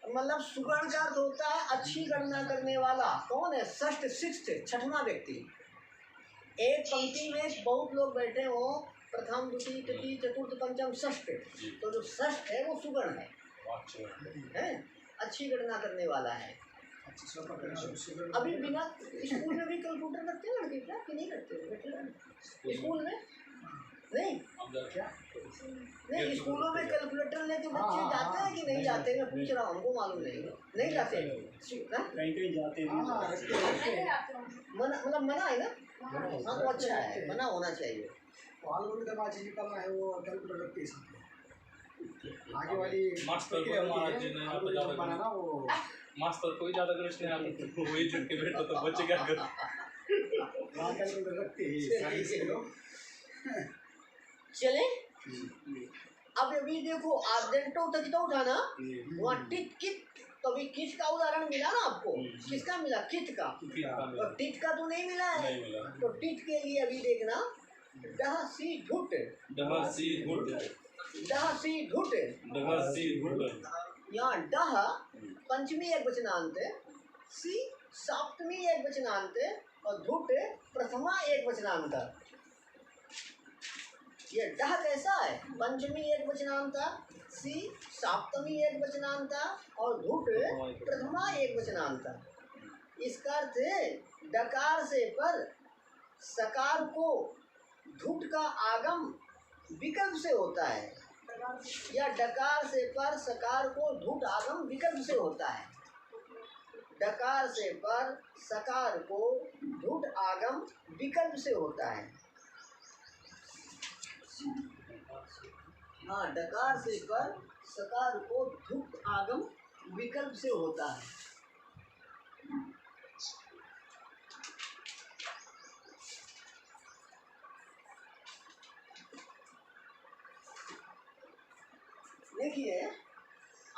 मतलब सुगण का अर्थ होता है अच्छी गणना करने वाला, कौन है, षष्ठ, सिक्स्थ, छठवां व्यक्ति। एक पंक्ति में बहुत लोग बैठे हो प्रथम द्वितीय तृतीय चतुर्थ पंचम षष्ठ। तो जो षष्ठ है वो सुगण है, अच्छी गणना करने वाला है। अभी बिना स्कूल में भी कैलकुलेटर रखते हैं लड़के क्या कि नहीं रखते? स्कूल में नहीं, नहीं स्कूलों में कैलकुलेटर लेके बच्चे जाते हैं कि नहीं जाते? मैं पूछ रहा हूँ, हमको मालूम नहीं जाते। कहीं कहीं जाते मतलब मना है ना? हाँ तो अच्छा है, मना होना चाहिए। निकलना है वो कैलकुलेटर रखते हैं आगे वाली मास्टर को महाराज जी ने आप ज्यादा बनाना वो मास्टर को ज्यादा गणित नहीं आता, वही जुट के बैठो तो बच्चे क्या कर कैलकुलेटर रखते हैं। चले अब अभी देखो आर्जेंटो तक तो था ना, वहाँ टिट किट, तो अभी किट का उदाहरण मिला ना आपको? किसका मिला? किट का। और टिट का तो नहीं मिला है, तो टिट के लिए अभी देखना डह सी ढुट, डह सी ढुट, डह सी ढुट, डह सी ढुट। यहाँ डह पंचमी एक वचनांत, सी सप्तमी एक वचनांत और ढुट प्रथमा एक वचनांत। ये डह कैसा है? पंचमी एक वचनांता, सी सप्तमी एक वचनांता और धुट प्रथमा एक वचनांता। इसका अर्थ है डकार से पर सकार को धुट का आगम विकल्प से होता है, या डकार से पर सकार को धुट आगम विकल्प से होता है। डकार से पर सकार को धुट आगम विकल्प से होता है। हाँ, डकार से पर सकार को धुट आगम विकल्प से होता है। देखिए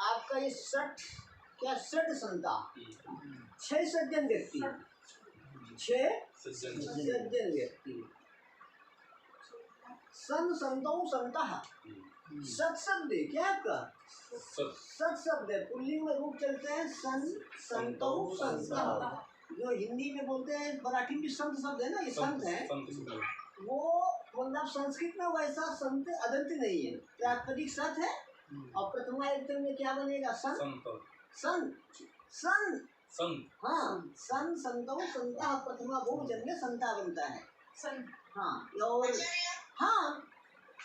आपका ये षट क्या षट संता, 6 सज्जन व्यक्ति, 6 सज्जन व्यक्ति, सन संतौ संतः। सत शब्द क्या है आपका? सत शब्द है, पुल्लिंग में रूप चलते हैं सन संतौ संतः। जो हिंदी में बोलते हैं, मराठी में संत शब्द है ना, ये संत है वो, मतलब संस्कृत में वैसा संत अदंत नहीं है, प्रातिपदिक सत है और प्रथमा एक में क्या बनेगा? सन सन सन सन। हाँ, सन संतौ संतः प्रथमा बहुवचन में संता बनता है सन। हाँ और हाँ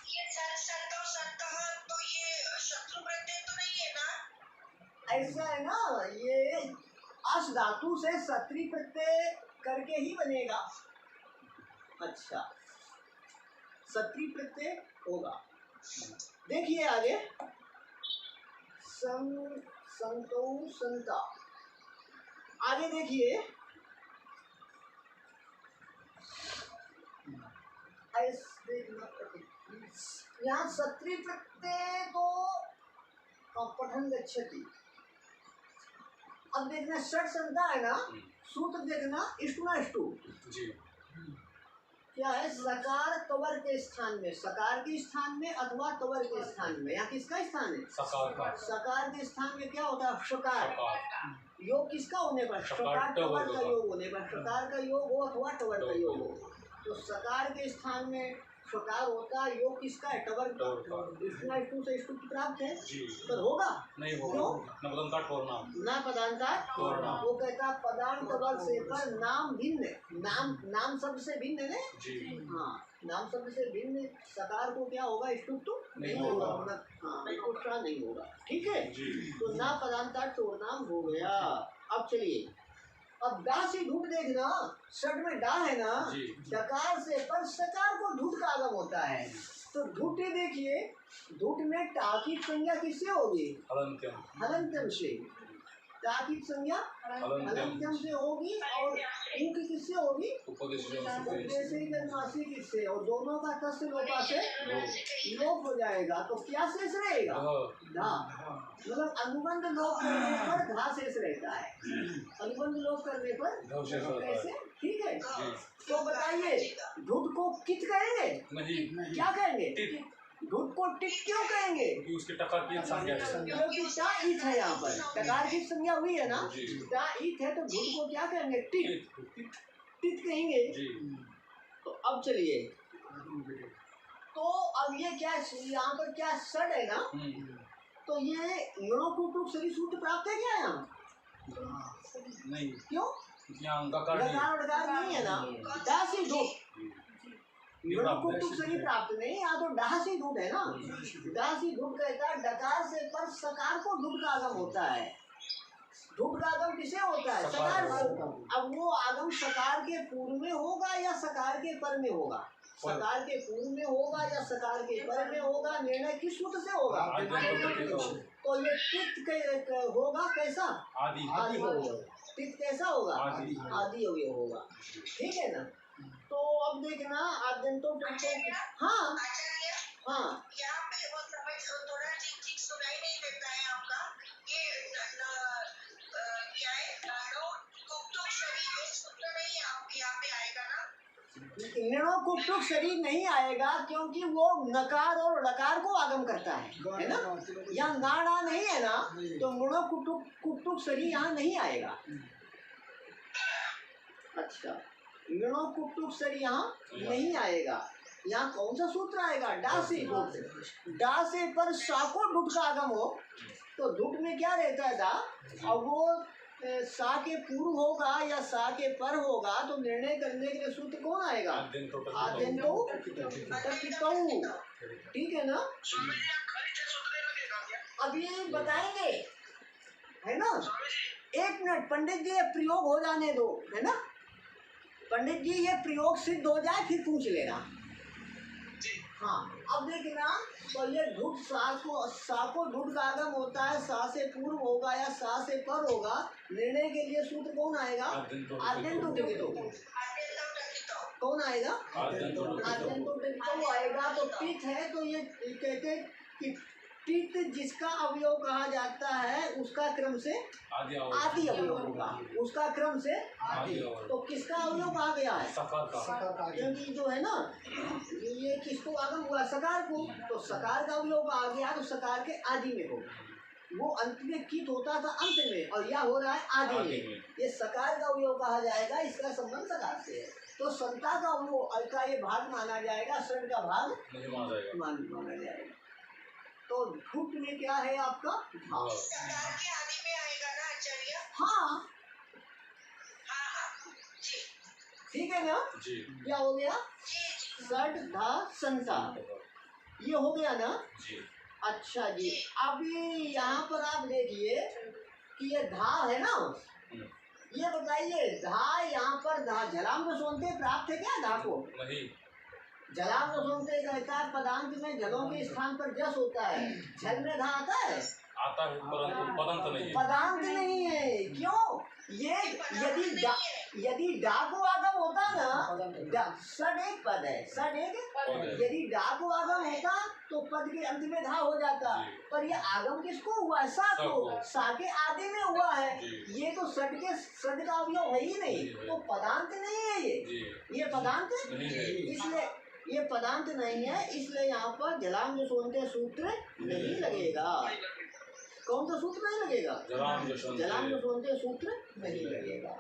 ये संतो संतः, तो ये शत्रु प्रत्यय तो नहीं है ना? ऐसा है ना, ये अस धातु से सत्री प्रत्यय करके ही बनेगा। अच्छा, सत्री प्रत्यय होगा। देखिए आगे सं संतो संता, आगे देखिए यहाँ सत्री प्रत्यय तो पठन गच्छति। अब देखना षट संता है ना, सूत्र देखना इष्टु ना इष्टु क्या है? सकार तवर के स्थान में, सकार के स्थान में अथवा तवर के स्थान में। यहाँ किसका स्थान है? सकार के स्थान में क्या होता है? शकार। योग किसका होने पर? सकार तवर का योग होने पर, सकार का योग हो अथवा तवर का योग हो। तो सकार के स्थान में सकार होता है, योग किसका है? टवर का। इष्टु से इष्टु प्राप्त है तो होगा नहीं होगा ना पदांता। वो कहता पदांत वर्ग से पर नाम भिन्न, नाम शब्द से भिन्न है। हाँ, नाम शब्द से भिन्न सकार को क्या होगा? इष्टुत्व नहीं होगा। हाँ, इष्टुत्व नहीं होगा। ठीक है, तो ना पदांता तो नाम हो गया। अब चलिए, अब डा से ढूंढ देखना, षट में डा है ना, डकार से पर सकार को ढूंढ का आगम होता है। तो ढूंढे देखिए, ढूंढ में टा की संज्ञा किससे होगी? हलंत्यम से। टा की संज्ञा हलंत्यम से होगी और ऊ की किससे होगी? उपदेशनासी किससे, और दोनों का तस्य लोपा से लोप हो जाएगा। तो क्या शेष रहेगा? धा। मतलब अनुबंध लोप करने पर धा शेष रहता है। अनुबंध लोप करने पर कैसे? ठीक है, तो बताइए ढूंढ को कित कहेंगे? नहीं, क्या कहेंगे? ढूंढ को टिक क्यों कहेंगे? उसके टकार की संज्ञा है, क्योंकि टा ईथ है। यहाँ पर टकार की संज्ञा हुई है ना, टा ईथ है, तो ढूंढ को क्या कहेंगे? टिक, टिक कहेंगे। तो अब चलिए, तो अब ये क्या है, यहाँ पर क्या सड है ना, तो ये णोकुटुक सरी सूत्र प्राप्त है क्या यहाँ? नहीं, क्यों? यहाँ गकार नहीं, डकार डकार नहीं है ना, डासी धूप णोकुटुक सरी प्राप्त नहीं, यहाँ तो डासी धूप है ना। डासी धूप कहता है डकार से पर सकार को धूप का आगम होता है। धूप का आगम किसे होता है? सकार को। अब वो आगम सकार के पूर्व में होगा या सकार के पर में होगा? सकार के पूर्व में होगा या सकार के पर में होगा? निर्णय किस सूत्र से होगा? तो ये तित होगा कैसा? आदि होगा। तित कैसा होगा? आदि होगा। ठीक है ना। तो अब देखना आद्यंतों हाँ हाँ यहाँ पे वो समझ थोड़ा ठीक सुनाई नहीं देता है आपका। ये क्या है? कुक्तुक शरीर ये सूत्र नहीं यहाँ पे आएगा ना? णोकुटुक शरीर नहीं आएगा क्योंकि वो नकार और ड़कार को आगम करता है ना। यहाँ गाड़ा नहीं है ना, तो णोकुटुक शरीर यहाँ नहीं आएगा। अच्छा, णोकुटुक शरीर यहाँ नहीं आएगा। यहाँ कौन सा सूत्र आएगा? डा से। डा से पर सा को ढुट का आगम हो तो ढुट में क्या रहता है दा? अब वो सा के पूर्व होगा या सा के पर होगा तो निर्णय करने के लिए सूत्र कौन आएगा? आद्यंतो टकितौ। ठीक है ना। अब ये बताएंगे है ना। एक मिनट पंडित जी, ये प्रयोग हो जाने दो है ना। पंडित जी ये प्रयोग सिद्ध हो जाए फिर पूछ लेना। हाँ अब देखना, तो ये ढुट सा को ढुट का आगम होता है, सा से पूर्व होगा या सा से पर होगा। निर्णय के लिए सूत्र कौन आएगा? आद्यंतो टकितौ। कौन आएगा? आद्यंतो टकितौ आएगा। तो पित है तो ये कहते हैं कि पित जिसका अवयव कहा जाता है उसका क्रम से आदि अवयव होगा। उसका क्रम से तो किसका अवयव कहा गया है? क्योंकि जो है ना ये किसको आगम हुआ? सकार को। तो सकार का अवयव कहा गया तो सकार के आदि में होगा। वो अंत में कित होता था अंत में, और यह हो रहा है आदि में। ये सकार का अवयव कहा जाएगा, इसका संबंध सकार से है। तो संता का अवयव का ये भाग माना जाएगा, षड का भाग माना जाएगा। तो ढुट में क्या है आपका? हाँ सकार के आदि में आएगा ना आचार्य? हाँ ठीक है ना। क्या हो गया? षड धा संता, ये हो गया ना। अच्छा जी, अब यहाँ पर आप देखिए कि ये धा है ना। ये बताइए धा, यहाँ पर धा झलाम सुनते प्राप्त है क्या धा को? नहीं। जलाम सुनते कहता है पदांत में जलों के स्थान पर जस होता है। झल में धा आता है? आता है परंतु पदांत नहीं है। पदांत नहीं है। क्यों? ये यदि डा को आगम होता ना, सड एक पद है, सड एक। यदि डा को आगम होता तो पद के अंत में धा हो जाता। पर ये आगम किसको हुआ है? सा को। सा के आदि में हुआ है। ये तो सड का अवयव है ही नहीं, तो पदांत नहीं है ये पदांत इसलिए ये पदांत नहीं है, इसलिए यहाँ पर जलाम जो सुनते सूत्र नहीं लगेगा। कौन सा सूत्र नहीं लगेगा? जलाम जो सुनते सूत्र नहीं लगेगा।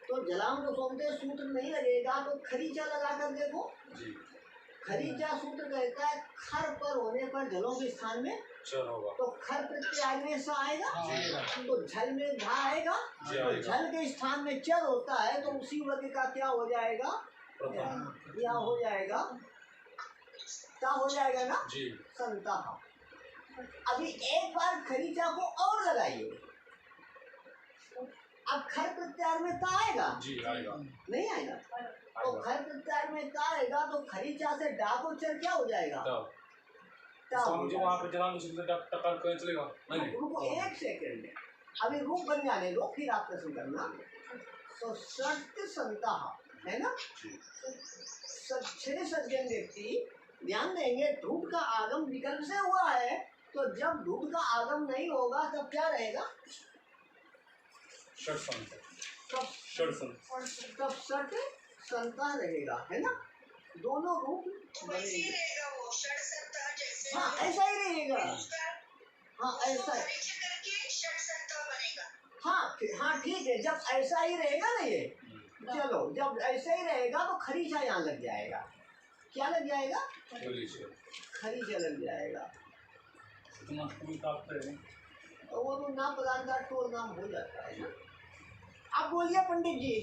तो जलाम जो सुनते सूत्र नहीं लगेगा तो खरीचा लगा कर देखो। खरीचा सूत्र कहता है खर पर होने पर जलों के स्थान में चर होगा। तो खर प्रत्यय में सा आएगा, तो झल में धा आएगा। तो झल के स्थान में चर होता है तो उसी वर्ग का क्या हो जाएगा? क्या हो जाएगा? क्या हो जाएगा ना? संता। अभी एक बार खरीचा को और लगाइए। अब खर प्रत्यार में ता आएगा? आएगा। नहीं आएगा। तो खर प्रत्यार में ता आएगा तो खरीचा से डा को चर क्या हो जाएगा? रुको एक सेकंड, अभी रूप बन जाने दो फिर आप प्रश्न करना। तो सत्य संता है ना। छह सज्जन व्यक्ति ध्यान देंगे धूप का आगम विकल्प से हुआ है। तो जब धूप का आगम नहीं होगा तब क्या रहेगा? तब सट संता रहेगा है ना। दोनों रूप बनेंगे। हाँ ऐसा ही रहेगा। हाँ ऐसा हाँ ठीक है। जब ऐसा ही रहेगा ना ये चलो जब ऐसे ही रहेगा तो खरीचा यहाँ लग जाएगा। क्या लग जाएगा? खरीचा लग जाएगा। इतना स्कूल काटते हैं वो तो नाम प्रधान का टोल नाम हो जाता है ना। आप बोलिए पंडित जी।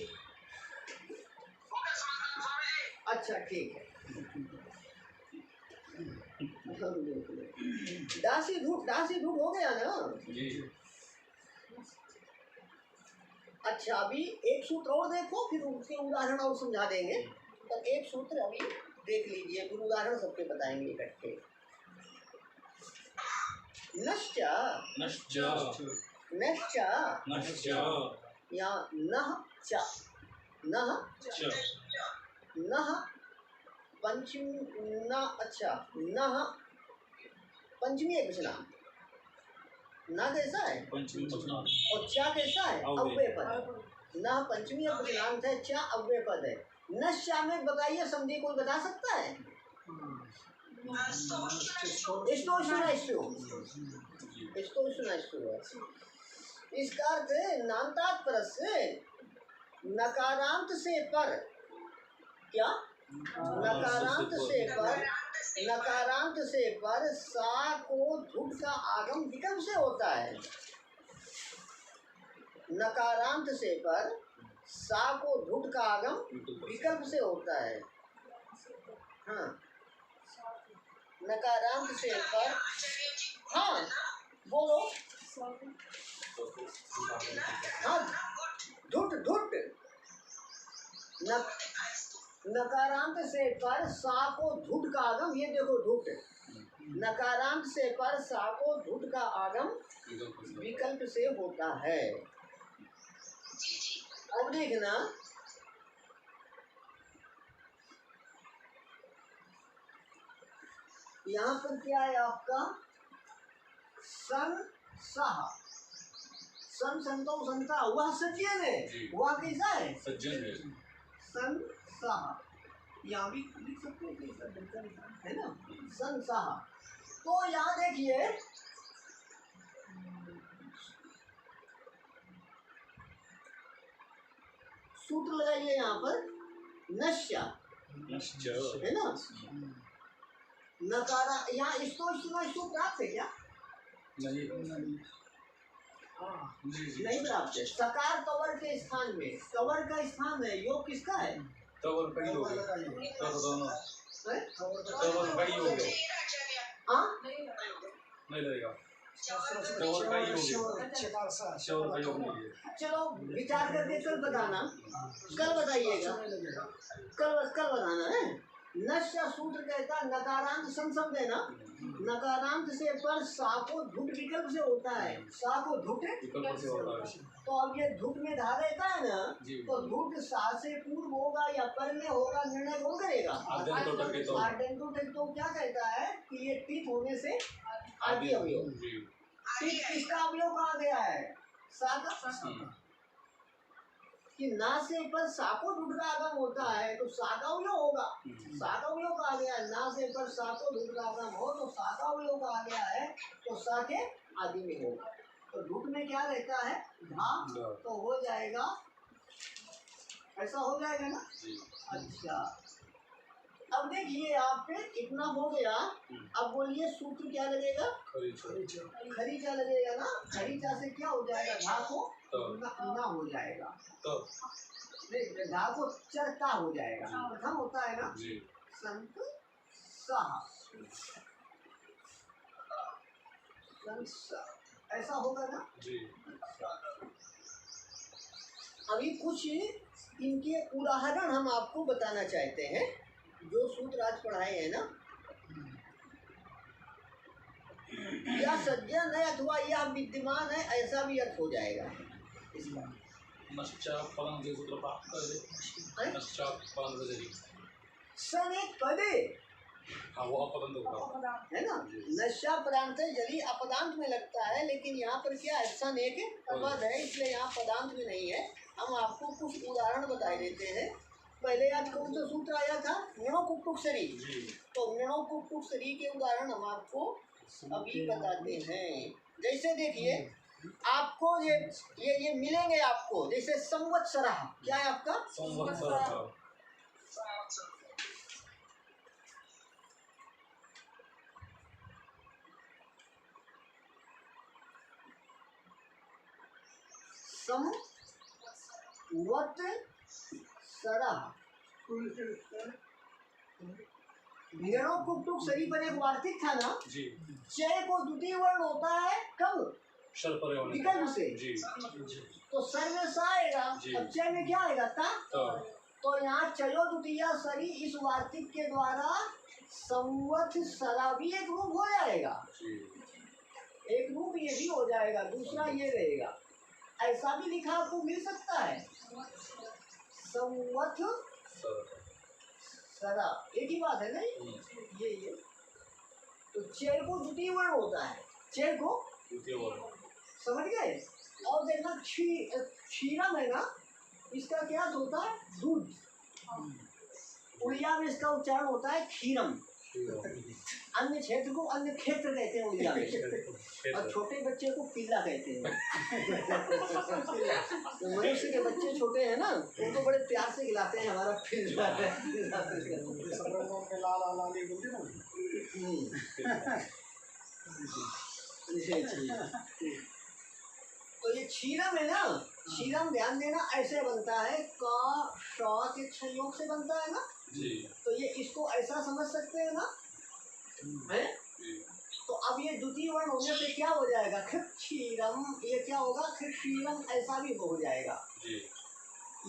अच्छा ठीक है। दासी धूप हो गया ना जी। अच्छा अभी एक सूत्र और देखो, फिर उसके उदाहरण और समझा देंगे। तो एक सूत्र अभी देख लीजिए, फिर उदाहरण सबके बताएंगे इकट्ठे। नश्च नश्च नश्च नश्च या नह च नह नह पंचमी न। अच्छा नह पंचमी एक विश्राम, ना कैसा है पंचमी और चा कैसा है अव्यय पद। ना पंचमी एक विश्राम है, चा अव्यय पद है। नश्चा में बताइए, समझे कोई बता सकता है? इसका अर्थ है नान्तात पर से नकारांत से पर। क्या? नकारांत से पर सा को धुट का आगम विकल्प से होता है। नकारांत से पर सा को धुट का आगम विकल्प से होता है। हाँ नकारांत से पर, हाँ बोलो। हाँ धुट धुट नकारांत से पर सा को धुट का आगम, ये देखो धुट नकारांत से पर सा को धुट का आगम विकल्प से होता है। अब देखना यहाँ पर क्या है आपका सन सहा। सन संतो संता वह सज्जन है, वह कैसा है? सज्जन है। सन सहा यहाँ भी लिख सकते हैं ना, सन सहा। तो यहाँ देखिए सूत्र लगाइए यहाँ पर नश्या है ना। नकारा यहाँ इसको सूत्र प्राप्त है क्या? नहीं प्राप्त है। सकार कवर के स्थान में, कवर का स्थान है, योग किसका है? कवर कई हो गए कवर कई हो गए। हाँ नहीं लगेगा चलो विचार करके कल बताना, कल बताइएगा, कल बताना है। नश्य सूत्र कहता नकारांत संशब्द है ना, नकारांत से पर सा को धुट विकल्प से होता है। सा को धुट विकल्प से होता है। तो अब ये धुट में धा रहता है ना, तो धुट सा से पूर्व होगा या पर में होगा, निर्णय कौन करेगा? तो क्या कहता है कि ये टिक होने से आदि अवयव। टिक किसका अवयव कहा गया है? सा का। कि ना से पर सा को धुट का आगम होता है तो सा का अवयव होगा। सा का अवयव कहा गया है, ना से पर सा को धुट का आगम हो तो सा का अवयव कहा गया है, तो सा के आदि में होगा। तो धुट में क्या रहता है? धा। तो हो जाएगा, ऐसा हो जाएगा ना। अच्छा अब देखिए आप पे इतना हो गया। अब बोलिए सूत्र क्या लगेगा? खरीचा लगेगा ना। खरीचा से क्या हो जाएगा? धा को ना हो जाएगा, धा को चरता हो जाएगा। प्रथम होता है ना संत सहा, ऐसा होगा ना। अभी कुछ इनके उदाहरण हम आपको बताना चाहते हैं, जो सूत्र आज पढ़ाए हैं ना। या सज्जन है अथवा यह विद्यमान है, ऐसा भी अर्थ हो जाएगा इसका। सन एक पदे है ना। नशा पदांत यदि अपदांत में लगता है, लेकिन यहाँ पर क्या है? सन एक पद है, इसलिए यहाँ पदांत में नहीं है। हम आपको कुछ उदाहरण बताए देते हैं। पहले आज कौन सा सूत्र आया था? णोकुक्टुक शरी। तो णोकुक्टुक शरी के उदाहरण हम आपको अभी बताते हैं। जैसे देखिए आपको ये मिलेंगे आपको, जैसे संवत्सरा, क्या है आपका संवत्सरः संवत्सरा। णों कुक्टुक सरी पर एक वार्तिक था ना जी चय को द्वितीय वर्ण होता है कब शर्परे होने विकल्प से, जी तो सर में सा आएगा, जी। अब चय में क्या आएगा ता, तो यहाँ चयो द्वितीय सरी इस वार्तिक के द्वारा संवत्सरा भी एक रूप हो जाएगा, जी एक रूप ये भी हो जाएगा, दूसरा ये रहेगा। ऐसा भी लिखा आपको मिल सकता है संवत्सरा, एक ही बात है नहीं, ये तो चय को द्वितीय वर्ण होता है, चय को द्वितीय वर्ण समझ गए। और देखना क्षीरम है ना, इसका क्या होता है दूध, उड़िया में इसका उच्चारण होता है क्षीरम, अन्य क्षेत्र को अन्य क्षेत्र कहते हैं उड़िया में, और छोटे बच्चे को पीला कहते हैं। तो मनुष्य के बच्चे छोटे हैं ना, उनको बड़े प्यार से खिलाते हैं, हमारा पीला है। तो ये क्षीरम है ना, क्षीरम ध्यान देना ऐसे बनता है, क श के संयोग से बनता है ना, जी तो ये इसको ऐसा समझ सकते हैं ना, है? तो अब ये द्वितीय वर्ण होने से क्या हो जाएगा, क्षीरम, ये क्या होगा क्षीरम, ऐसा भी हो जाएगा, जी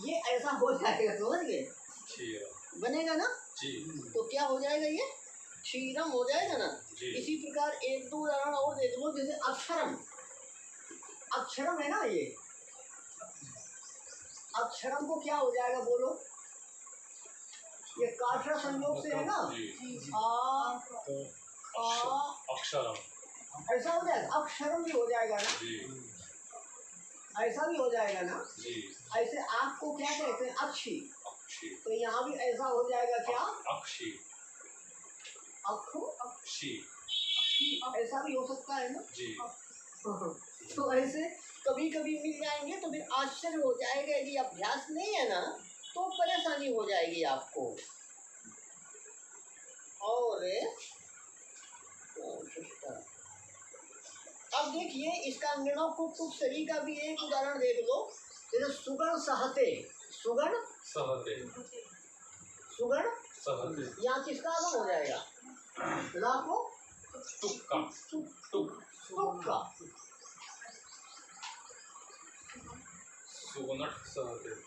ये ऐसा हो जाएगा, समझ गए, बनेगा ना, जी तो क्या हो जाएगा, ये क्षीरम हो जाएगा ना। जी इसी प्रकार एक दो उदाहरण और देख लो, जैसे अक्षरम, अक्षरम है ना, ये अक्षरम को क्या हो जाएगा बोलो, ये काठरा संयोग से है ना, अक्षरम ऐसा हो जाएगा, अक्षरम भी हो जाएगा ना, जी ऐसा भी हो जाएगा ना। जी ऐसे आँख को क्या कहते हैं, अक्षी, अक्षी तो यहाँ भी ऐसा हो जाएगा, क्या अक्षी अक्षो, अक्षी ऐसा भी हो सकता है ना। जी तो ऐसे कभी कभी मिल जाएंगे, तो फिर आश्चर्य हो जाएगा, यदि अभ्यास नहीं है ना तो परेशानी हो जाएगी आपको। और अब देखिए इसका णों कुक्कुट सरी का भी एक उदाहरण देख लो, जैसे सुगण सहते, सुगण सहते सुगण, सहते यहाँ किसका आगम हो जाएगा, लाखों तुक्का तुक तुक्का, सुगुणट सहते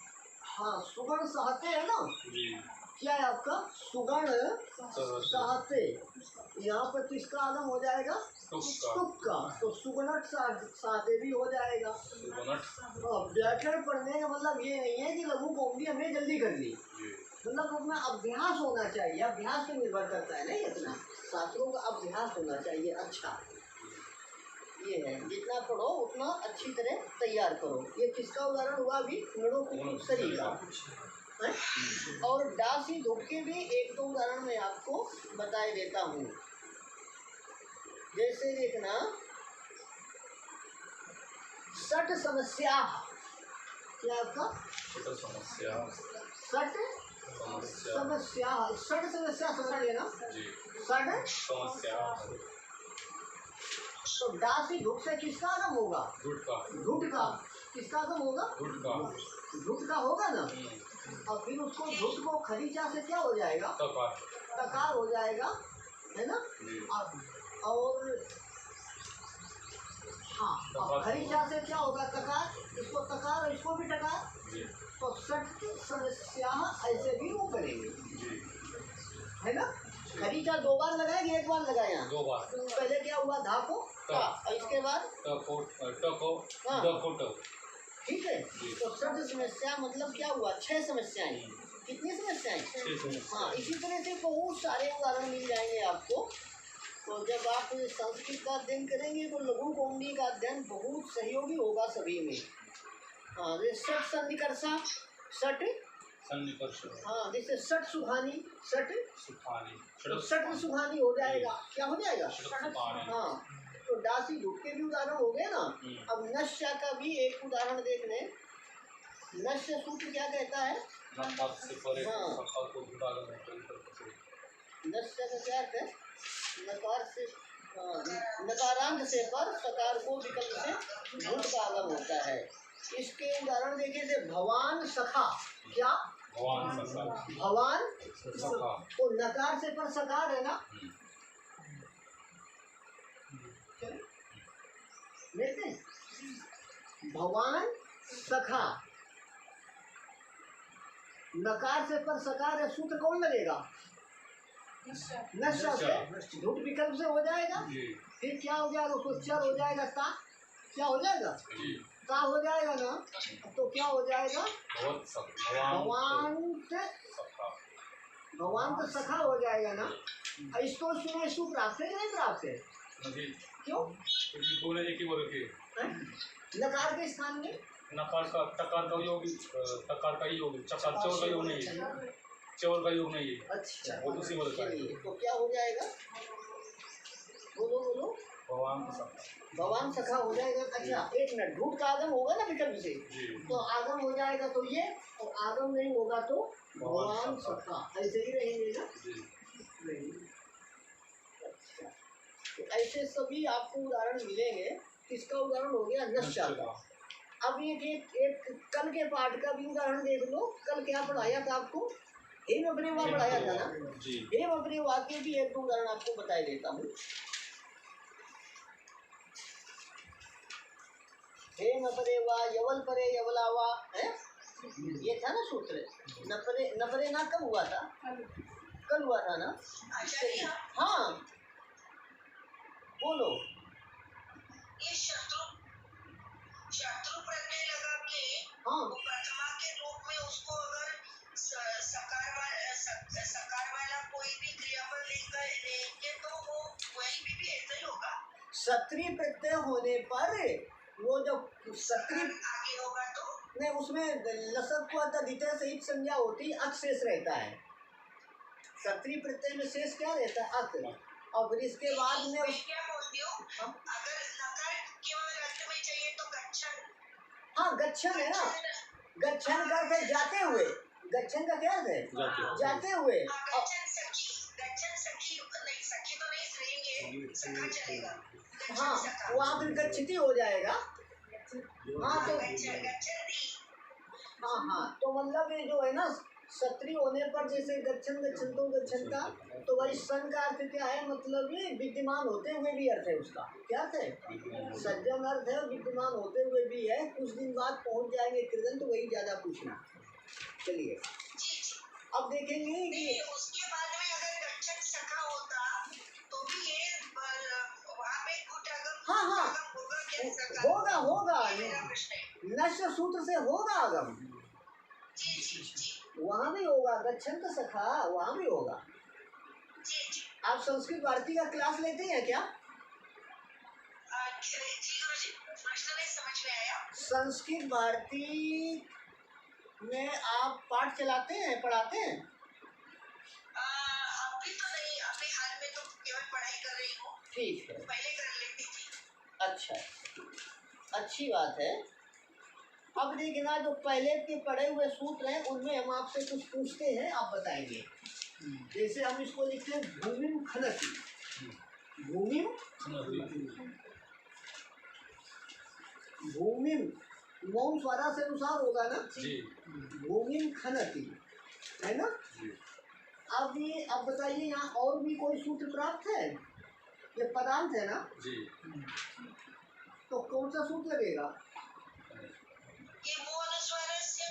हाँ सुगण सहते है ना, जी क्या है आपका सुगण सहते, यहाँ पर किसका आगम हो जाएगा, तुक्का तुक्का, तो सुगणट सहते भी हो जाएगा। सुगुणट तो व्याकरण पढ़ने का मतलब ये नहीं है कि लघु कौमुदी हमने जल्दी कर ली, जी मतलब उसमें अभ्यास होना चाहिए, अभ्यास पे निर्भर करता है, नहीं इतना शास्त्रों का अभ्यास होना चाहिए। अच्छा ये है, जितना पढ़ो उतना अच्छी तरह तैयार करो। ये किसका उदाहरण हुआ अभी, णों कुक्कुट सरी का है? और डासी धूप के भी एक दो उदाहरण मैं आपको बताए देता हूँ। जैसे देखना सठ समस्या, क्या आपका समस्या सठ समस्या समस्या, सठ समस्या समझ लेना, जी सठ समस्या तो डासी धूप से किसका आगम होगा, गुटका घुट का, किसका आगम होगा, गुटका घुट का होगा ना, और फिर उसको घुट को खरीचा से क्या हो जाएगा, तकार तकार हो जाएगा, है ना। जी और हाँ खरीचा से क्या होगा, तकार, इसको तकार और इसको भी टकार, जी तो सठ समस्या ऐसे भी वो करेंगे, जी है ना। खरीचा दो बार लगाएंगे, एक बार लगाया, दो बार पहले क्या हुआ धा को ता, और इसके बाद टको टको हाँ। डकोटो ठीक है। तो सठ समस्या मतलब क्या हुआ, 6 समस्याएं, कितनी समस्याएं, हाँ इसी तरह से बहुत सारे उदाहरण मिल जाएंगे आपको। तो जब आप संस्कृत का अध्ययन करेंगे तो लघु कौमुदी का अध्ययन बहुत सहयोगी होगा सभी में। हाँ जैसे सठ सन्निकर्षा, सठ सन्निकर्ष हाँ जैसे सठ सुखानी, सठ सुखानी तो सठ सुखानी हो जाएगा, क्या हो जाएगा, सुखानी हाँ। तो डासी धूप के भी उदाहरण हो गए ना। अब नश्य का भी एक उदाहरण देख लें। नश्य सूत्र क्या कहता है? नकार से परे हाँ। सकार को विभागन होते हैं, विकल्प से। नश्य का क्या अर्थ है? नकार से नकारांत से पर सकार को विकल्प से भूत का आगम होता है। इसके उदाहरण देखिए से भवान सखा। क्या? भगवान सका भवान सका। तो नकार से पर सकार है ना। देखते हैं? भगवान सखा, नकार से पर सकार है, सूत्र कौन लगेगा? नश्य से, झूठ विकल्प से हो जाएगा। जी फिर क्या हो जाएगा? उसको चर हो जाएगा ता। क्या हो जाएगा? जी। ता हो जाएगा ना। तो क्या हो जाएगा? भगवत सखा भगवान से सखा। भगवान तो सखा हो जाएगा ना। इसको सुनो, इसको प्राप्त है कि नहीं प्राप्त है? जी क्यों? क्योंकि दोनों एक ही वर्ग के। हैं? नकार के स्थान में नकार का तकार का योग, तकार का ही योग, चकार चौर का योग नहीं है, चौर का योग नहीं है। अच्छा, वो उसी वर्ग का है। चलिए, तो क्या हो जाएगा? बोलो बोलो। भगवान सखा। भगवान सखा हो जाएगा। अच्छा एक मिनट, झूठ का आगम होगा ना विकल्प से, जी तो आगम हो जाएगा तो ये, और आगम नहीं होगा तो भगवान सखा, ऐसे ही रहेंगे ना। जी। नहीं। अच्छा, तो ऐसे सभी आपको उदाहरण मिलेंगे। किसका उदाहरण हो गया? नश्या का। अब एक कल के पाठ का भी उदाहरण देख लो। कल क्या पढ़ाया था आपको? हेम अप्रेवा पढ़ाया था ना। जी हेम अप्रेवा के भी एक दो उदाहरण आपको बताई देता हूँ। हेम अप्रेवा यवल परे यवलावा है, ये था ना सूत्र। नपरे ना कब हुआ था? कल हुआ था ना। आचार्य हाँ बोलो। ये शत्रु शत्रु प्रत्यय लगा के हाँ वो प्रथमा के रूप में उसको अगर सकार वाला कोई भी क्रियापद लेंगे तो वो वही भी ऐसा ही होगा। सक्रिय प्रत्यय होने पर वो जब सक्रिय आगे होगा तो नहीं, उसमें लसक को द्वितीय सहित संज्ञा होती, अक शेष रहता है। सक्रिय प्रत्यय में शेष क्या रहता है? अक। और फिर इसके बाद में मैं क्या बोलती हूँ, अगर नकार केवल अंत में चाहिए तो गच्छन। हाँ गच्छन है ना। गच्छन का अर्थ है जाते हुए। गच्छन का क्या अर्थ है? जाते हुए। गच्छन सखी नहीं, सखी तो नहीं रहेंगे, सखा चलेगा। हाँ वहाँ फिर गच्छति हो जाएगा। हाँ तो हाँ तो मतलब ये जो है ना, क्षत्रिय होने पर जैसे गच्छन गच्छन्तो गच्छन्ता, तो वही सन का अर्थ क्या है? मतलब ये विद्यमान होते हुए भी अर्थ है उसका। क्या अर्थ है? सज्जन अर्थ है, विद्यमान होते हुए भी है। कुछ दिन बाद पहुंच जाएंगे कृदंत, तो वही ज्यादा पूछना। चलिए अब देखेंगे कि उसके बाद में अगर गच्छन सखा होता तो भी ये वहाँ पे गुट आगम हाँ हाँ होगा क्या? सखा होगा होगा, मेरा प्रश्न है। नश्य सूत्र से होगा आगम। जी जी जी वहाँ भी होगा, गच्छन तो सखा वहाँ भी होगा। जी जी। आप संस्कृत भारती का क्लास लेते हैं क्या? जी गुरुजी, प्रश्न नहीं समझ में आया। संस्कृत भारती में आप पाठ चलाते हैं, पढ़ाते हैं? अभी तो नहीं, अभी हाल में तो केवल पढ़ाई कर रही हूँ। ठीक है, पहले कर लेती थी। अच्छा अच्छी बात है। अब देखना, जो पहले के पढ़े हुए सूत्र हैं उनमें हम आपसे कुछ पूछते हैं, आप बताएंगे। जैसे हम इसको लिखते हैं भूमिम खनति। भूमिम भूमिम मौन स्वरा से अनुसार होगा ना। जी भूमिम खनति है ना। अब ये अब बताइए, यहाँ और भी कोई सूत्र प्राप्त है? ये पदांत है ना, जी। तो कौन सा सूत्र लगेगा? ये वो अनुस्वार से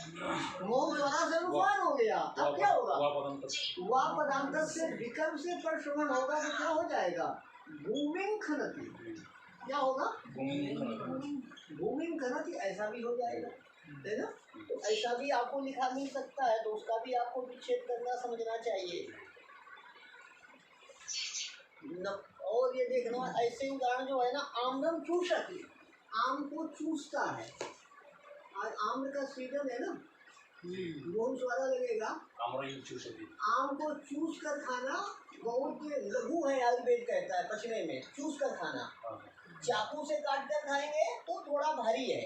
मौन स्वरा से अनुसार हो गया। अब क्या होगा? वापदंत वा पदांतर से विकल्प से परश्रवण होगा तो क्या हो जाएगा? भूमिं खनति। क्या होगा? भूमिं खनति, ऐसा भी हो जाएगा है ना। तो ऐसा भी आपको लिखा मिल सकता है, तो उसका भी आपको विच्छेद करना समझना चाहिए न। और ये देखना, ऐसे उदाहरण जो है ना, आम्रम चूषति, आम को चूसता है। आज आम्र का सीजन है ना, बहुत स्वादा लगेगा। आम को चूस कर खाना बहुत लघु है, आयुर्वेद कहता है, पचने में चूस कर खाना। चाकू से काट कर खाएंगे तो थोड़ा भारी है,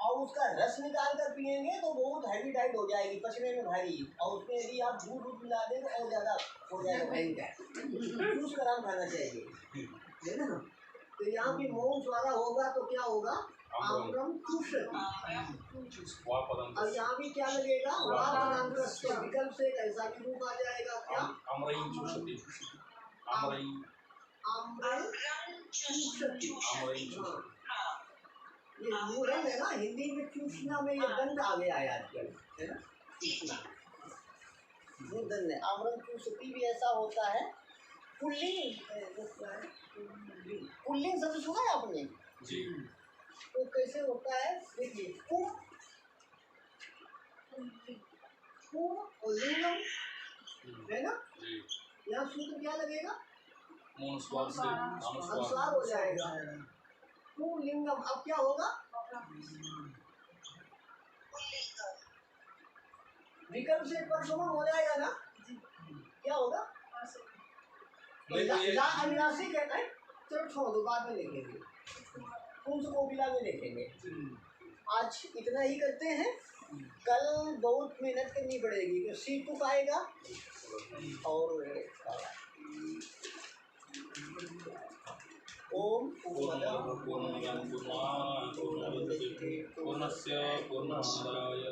और उसका रस निकाल कर पिएंगे तो बहुत हैवी डाइट हो जाएगी, पचने में भारी, और उसमें यदि आप दूध मिला दें तो और ज़्यादा हो जाएगा भयंकर। जूस का आम खाना चाहिए, है ना। तो यहाँ भी मौन वाला होगा तो क्या होगा, आम्रम चूषति। और यहाँ भी क्या लगेगा, वापराम का विकल्प से कैसा भी रूप आ जाएगा, क्या आम्रई चूषति, आम्रई आम्रम चूषति। आम्रई चूषति। ये मूरन है ना, हिंदी में चूसना में ये दंड आ गया है आजकल, है ना, चूसना वो दंड है। आम्रम चूसती भी ऐसा होता है। पुल्लिंग, पुल्लिंग शब्द सुना है आपने जी। तो कैसे होता है, देखिए कु और लिंगम, है ना, जी। यहाँ सूत्र क्या लगेगा, मौन स्वर से अनुस्वार हो जाएगा, पुल्लिंगम। अब क्या होगा, विकल्प से परसमन हो जाएगा ना, क्या होगा, अनुनासिक है ना। चलो छोड़ दो, बाद में देखेंगे, पुंस कोकिला में देखेंगे। आज इतना ही करते हैं, कल बहुत मेहनत करनी पड़ेगी, तो सी टुक आएगा और ओम पूर्णस्य पूर्णमादाय